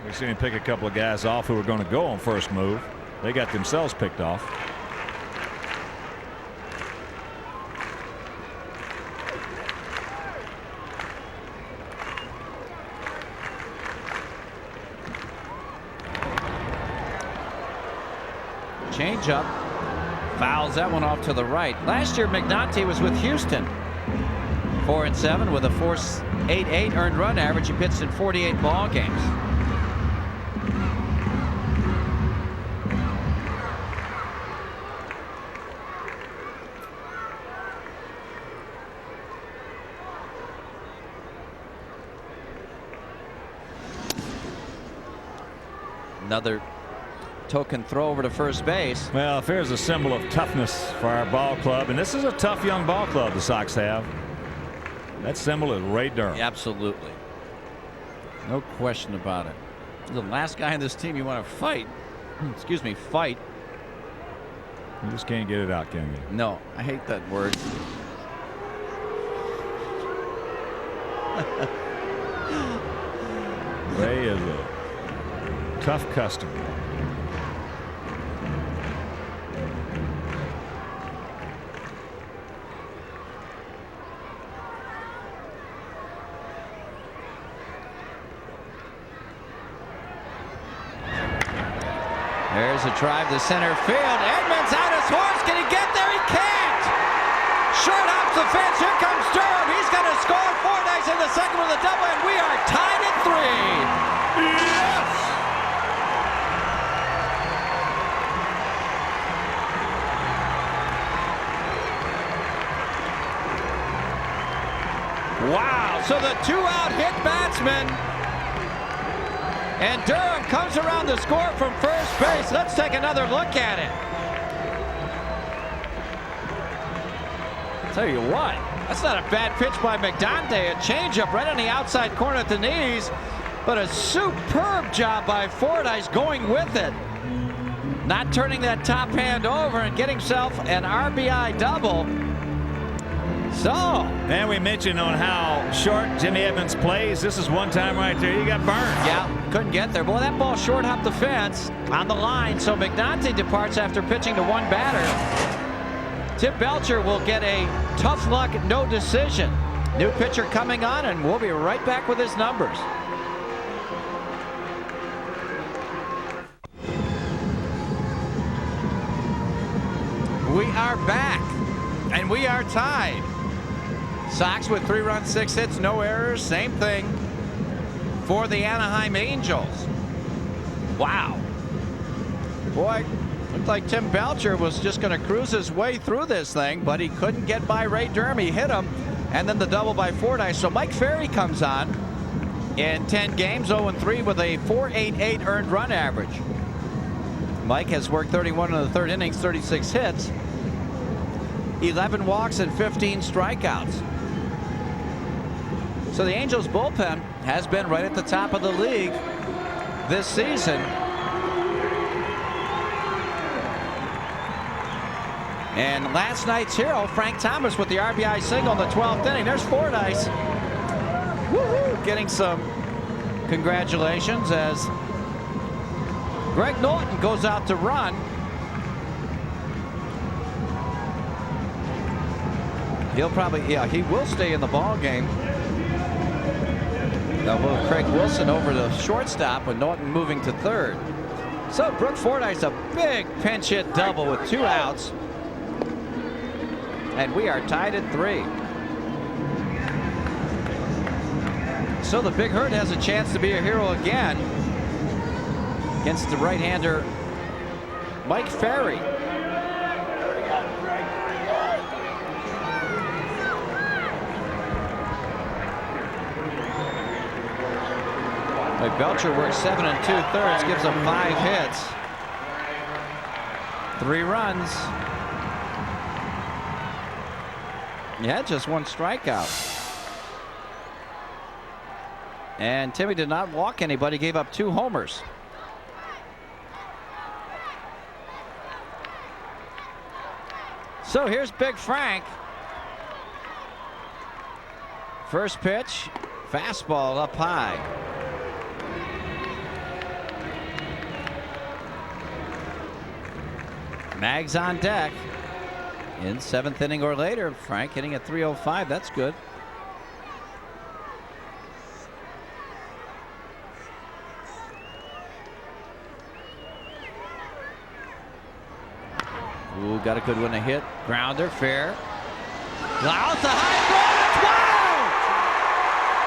We've seen him pick a couple of guys off who were going to go on first move. They got themselves picked off. Change up. Fouls that one off to the right. Last year, McNulty was with Houston. 4-7 with a 4.88 earned run average. He pitched in 48 ball games. Another token throw over to first base. Well, if there's a symbol of toughness for our ball club, and this is a tough young ball club the Sox have, that symbol is Ray Durham. Absolutely. No question about it. The last guy on this team you want to fight. Excuse me, fight. You just can't get it out, can you? No, I hate that word. Ray is a tough customer. There's a drive to center field. Edmonds on his horse. Can he get there? He can't. Short hops the fence. Here comes Durham. He's going to score. Fordyce in the second with a double, and we are tied at 3. Yes! Wow. So the 2-out hit batsman. And Durham comes around the score from first base. Let's take another look at it. Tell you what, that's not a bad pitch by McDonde. A changeup right on the outside corner at the knees, but a superb job by Fordyce going with it. Not turning that top hand over and getting himself an RBI double. So, and we mentioned on how short Jimmy Edmonds plays. This is one time right there. He got burned. Yeah, couldn't get there. Boy, that ball short hopped the fence on the line. So McNulty departs after pitching to one batter. Tim Belcher will get a tough luck, no decision. New pitcher coming on, and we'll be right back with his numbers. We are back, and we are tied. Sox with 3 runs, 6 hits, no errors. Same thing for the Anaheim Angels. Wow. Boy, looked like Tim Belcher was just going to cruise his way through this thing, but he couldn't get by Ray Durham. He hit him, and then the double by Fordyce. So Mike Ferry comes on in 10 games, 0-3 with a 4.88 earned run average. Mike has worked 31 in the third innings, 36 hits, 11 walks, and 15 strikeouts. So the Angels bullpen has been right at the top of the league this season. And last night's hero, Frank Thomas, with the RBI single in the 12th inning. There's Fordyce. Woo-hoo, getting some congratulations as Greg Norton goes out to run. He'll probably, yeah, he will stay in the ball game. They'll move Craig Wilson over to shortstop with Norton moving to third. So Brooke Fordyce, a big pinch hit double with 2 outs. And we are tied at 3. So the Big Hurt has a chance to be a hero again against the right-hander Mike Ferry. Belcher works 7 2/3, gives up 5 hits, 3 runs. Yeah, just 1 strikeout. And Timmy did not walk anybody, gave up 2 homers. So here's Big Frank. First pitch, fastball up high. Mags on deck. In 7th inning or later, Frank hitting at 305. That's good. Ooh, got a good one to hit. Grounder, fair. Klaus, a high ball. Wow!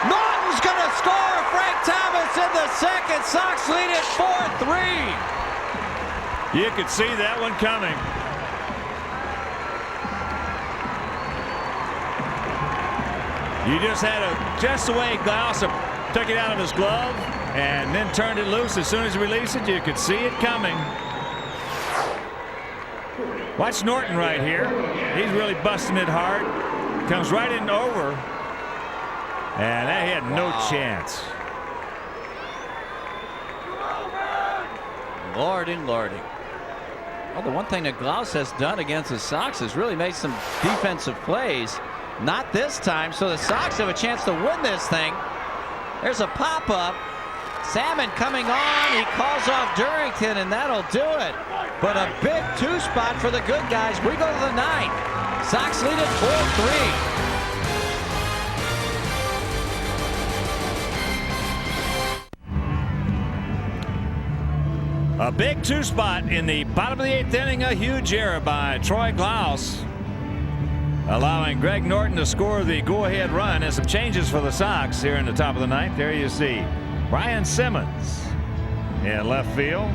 Norton's going to score. Frank Thomas in the second. Sox lead it 4-3. You could see that one coming. You just had just the way Klaus took it out of his glove and then turned it loose. As soon as he released it, you could see it coming. Watch Norton right here. He's really busting it hard. Comes right in over. And he had no chance. Lordy. Well, the one thing that Klaus has done against the Sox is really made some defensive plays. Not this time, so the Sox have a chance to win this thing. There's a pop-up. Salmon coming on. He calls off Durrington, and that'll do it. But a big 2-spot for the good guys. We go to the 9th. Sox lead it 4-3. A big 2-spot in the bottom of the 8th inning. A huge error by Troy Klaus, allowing Greg Norton to score the go-ahead run. And some changes for the Sox here in the top of the 9th. There you see Brian Simmons in left field.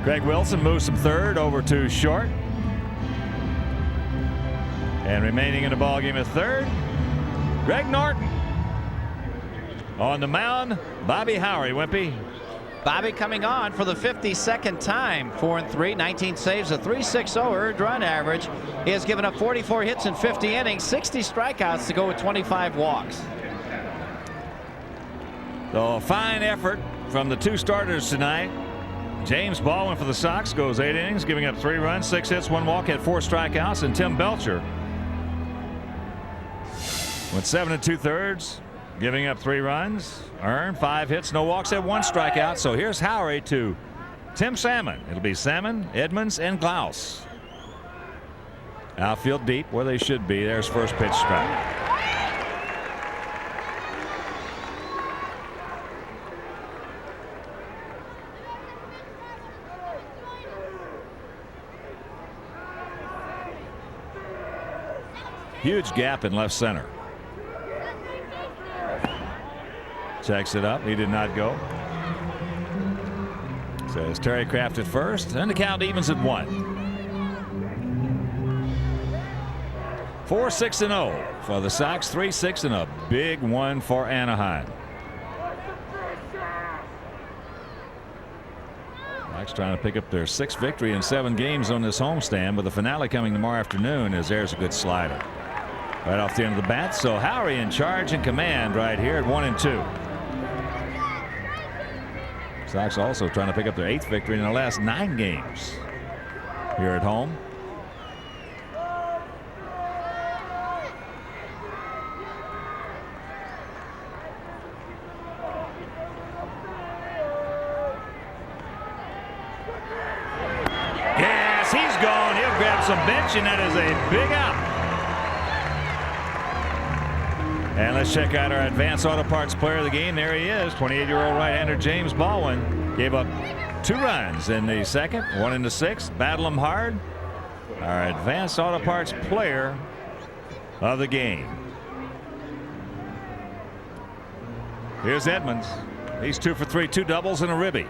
Greg Wilson moves from third over to short. And remaining in the ballgame at third, Greg Norton. On the mound, Bobby Howry. Wimpy. Bobby coming on for the 52nd time. 4-3, 19 saves, a 3.60 earned run average. He has given up 44 hits in 50 innings, 60 strikeouts to go with 25 walks. So a fine effort from the 2 starters tonight. James Baldwin for the Sox goes 8 innings, giving up 3 runs, 6 hits, 1 walk, had 4 strikeouts. And Tim Belcher went 7 2/3, giving up 3 runs, earned 5 hits, no walks, had 1 strikeout. So here's Howry to Tim Salmon. It'll be Salmon, Edmonds, and Klaus. Outfield deep where they should be. There's first pitch strike. Huge gap in left center. Checks it up. He did not go. Says Terry Kraft at first. And the count evens at 1. 4-6-0 for the Sox. 3-6 and a big one for Anaheim. Sox trying to pick up their 6th victory in 7 games on this homestand, but the finale coming tomorrow afternoon as there's a good slider right off the end of the bat. So Howry in charge and command right here at 1-2. Sox also trying to pick up their 8th victory in the last 9 games here at home. Yes, he's gone. He'll grab some bench, and that is a big out. And let's check out our Advanced Auto Parts player of the game. There he is, 28-year-old right-hander James Baldwin. Gave up 2 runs in the 2nd, 1 in the 6th. Battle him hard. Our Advanced Auto Parts player of the game. Here's Edmonds. He's 2 for 3, 2 doubles and a ribby.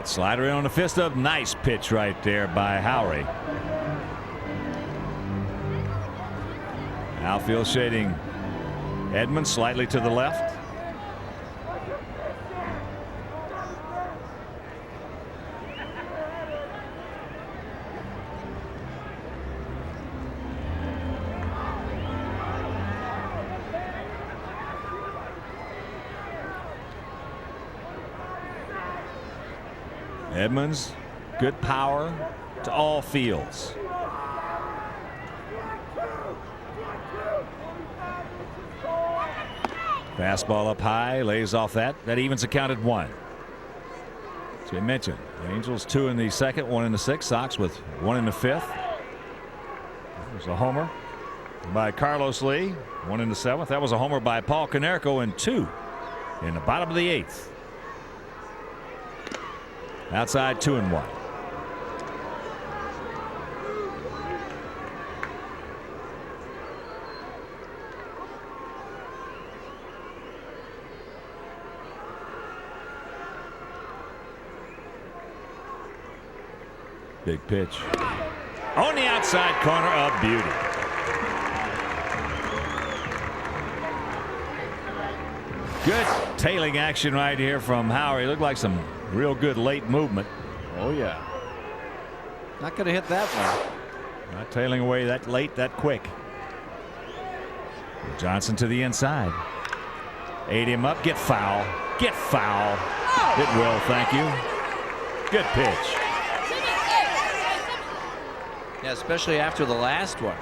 Slider in on the fist up. Nice pitch right there by Howry. Outfield shading Edmonds slightly to the left. Edmonds, good power to all fields. Fastball up high, lays off that. That evens a count at 1. As we mentioned, the Angels 2 in the second, 1 in the sixth. Sox with 1 in the fifth. There's a homer by Carlos Lee, 1 in the seventh. That was a homer by Paul Konerko, and 2 in the bottom of the eighth. Outside 2-1. Big pitch on the outside corner, of beauty. Good tailing action right here from Howard. Looked like some real good late movement. Oh yeah. Not going to hit that one. Not tailing away that late, that quick. Johnson to the inside. Ate him up. Get foul. Get foul. It will. Thank you. Good pitch. Yeah, especially after the last one.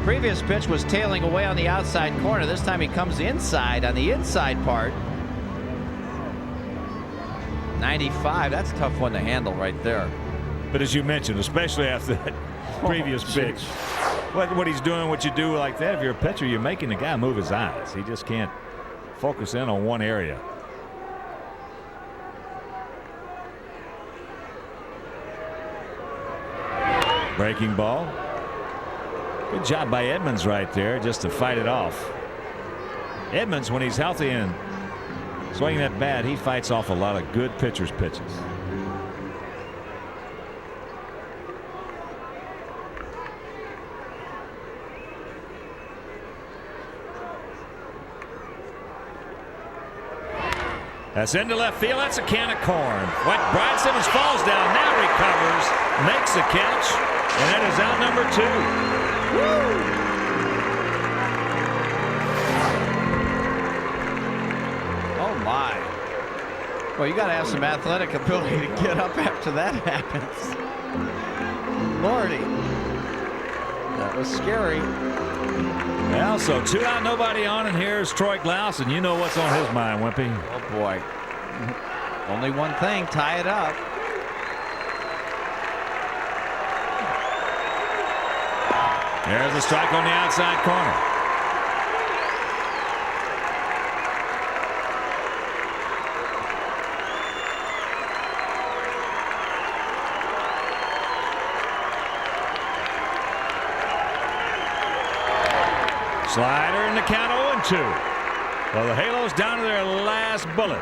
Previous pitch was tailing away on the outside corner. This time he comes inside on the inside part. 95. That's a tough one to handle right there. But as you mentioned, especially after that previous pitch, what he's doing, what you do like that, if you're a pitcher, you're making the guy move his eyes. He just can't focus in on one area. Breaking ball. Good job by Edmonds right there just to fight it off. Edmonds, when he's healthy and swinging that bat, he fights off a lot of good pitchers' pitches. That's into left field. That's a can of corn. What? Brian Simmons falls down, now recovers, makes the catch, and that is out number 2. Woo! Oh my. Well, you got to have some athletic ability to get up after that happens. Lordy. That was scary. Well, so 2 out, nobody on, and here's Troy Glaus, and you know what's on his mind, Wimpy. Oh boy. Only one thing, tie it up. There's a strike on the outside corner. Slider in the count, 0-2. Well, the Halos down to their last bullet.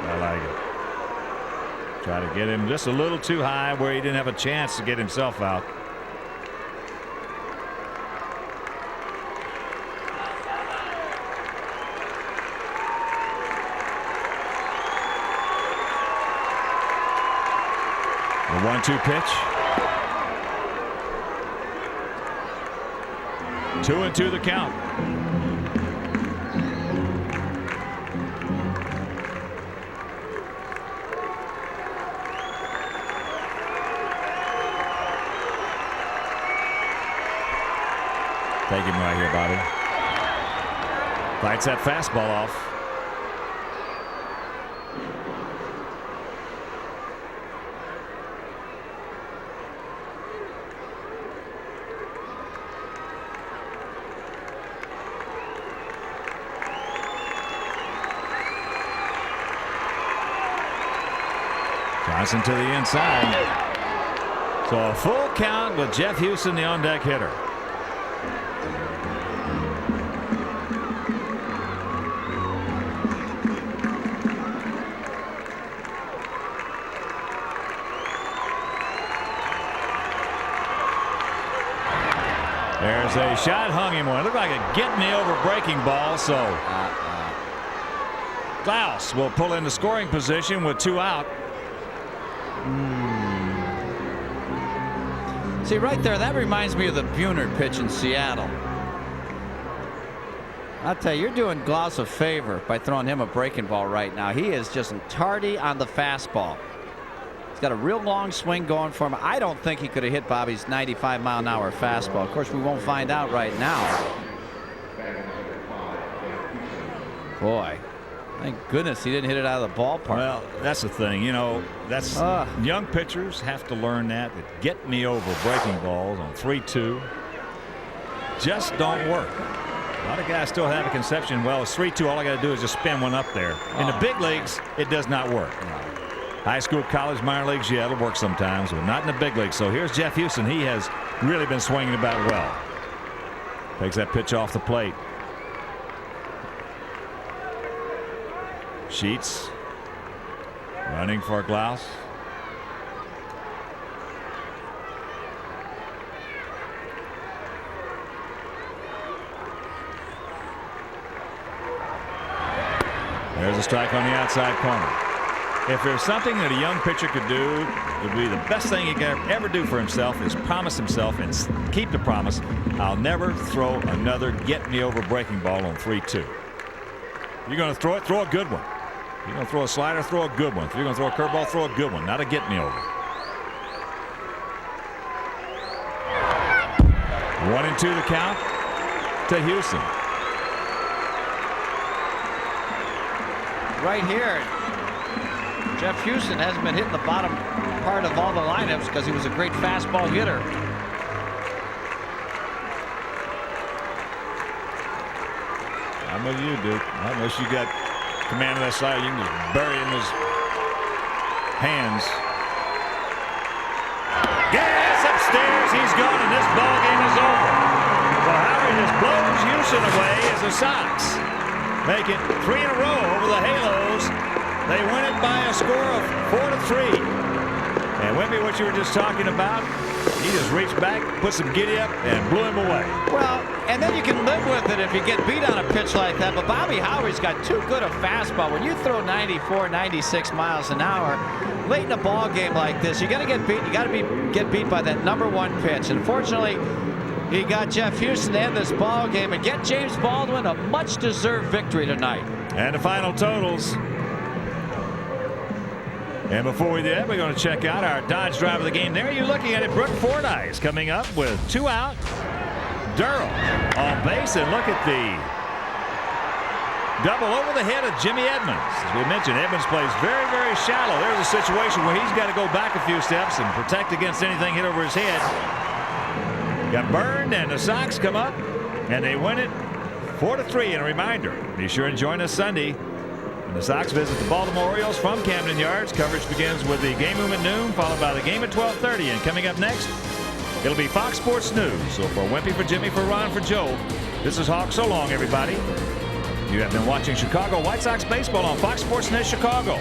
I like it. Try to get him just a little too high where he didn't have a chance to get himself out. The 1-2 pitch. 2-2 the count. Take him right here, Bobby. Fights that fastball off. Johnson to the inside. So a full count with Jeff Houston, the on-deck hitter. say shot hung him one. It looked like a get-me-over breaking ball, so Klaus will pull into scoring position with 2 out. See, right there, that reminds me of the Buhner pitch in Seattle. I'll tell you, you're doing Klaus a favor by throwing him a breaking ball right now. He is just tardy on the fastball. He's got a real long swing going for him. I don't think he could have hit Bobby's 95-mile-an-hour fastball. Of course, we won't find out right now. Boy, thank goodness he didn't hit it out of the ballpark. Well, that's the thing. You know, that's young pitchers have to learn that get me over breaking balls on 3-2 just don't work. A lot of guys still have a conception, well, it's 3-2, all I got to do is just spin one up there. In the big leagues, it does not work. High school, college, minor leagues, yeah, it'll work sometimes, but not in the big leagues. So here's Jeff Houston. He has really been swinging about well. Takes that pitch off the plate. Sheets running for Klaus. There's a strike on the outside corner. If there's something that a young pitcher could do, it would be the best thing he can ever do for himself is promise himself and keep the promise. I'll never throw another get-me-over breaking ball on 3-2. You're going to throw it, throw a good one. If you're going to throw a slider, throw a good one. If you're going to throw a curveball, throw a good one, not a get-me-over. 1-2 the count to Houston. Right here, Jeff Houston hasn't been hitting the bottom part of all the lineups because he was a great fastball hitter. How about you, Duke? Unless you got command of that slider, you can just bury it in his hands. Gas upstairs, he's gone, and this ball game is over. Well, Howard just blows Houston away as the Sox make it 3 in a row over the Halos. They win it by a score of 4-3. And Wimpy, what you were just talking about, he just reached back, put some giddy up, and blew him away. Well, and then you can live with it if you get beat on a pitch like that. But Bobby Howard's got too good a fastball. When you throw 94, 96 miles an hour late in a ball game like this, you're going to get beat. You got to get beat by that #1 pitch. Unfortunately, he got Jeff Houston to end this ball game and get James Baldwin a much-deserved victory tonight. And the final totals. And before we do that, we're going to check out our Dodge driver of the game. There you're looking at it. Brooke Fordyce coming up with 2 out. Durrell on base, and look at the double over the head of Jimmy Edmonds. As we mentioned, Edmonds plays very, very shallow. There's a situation where he's got to go back a few steps and protect against anything hit over his head. Got burned, and the Sox come up, and they win it 4-3. And a reminder, be sure and join us Sunday when the Sox visit the Baltimore Orioles from Camden Yards. Coverage begins with the game room at noon, followed by the game at 12:30. And coming up next, it'll be Fox Sports News. So for Wimpy, for Jimmy, for Ron, for Joe, this is Hawk. So long, everybody. You have been watching Chicago White Sox baseball on Fox Sports Net Chicago.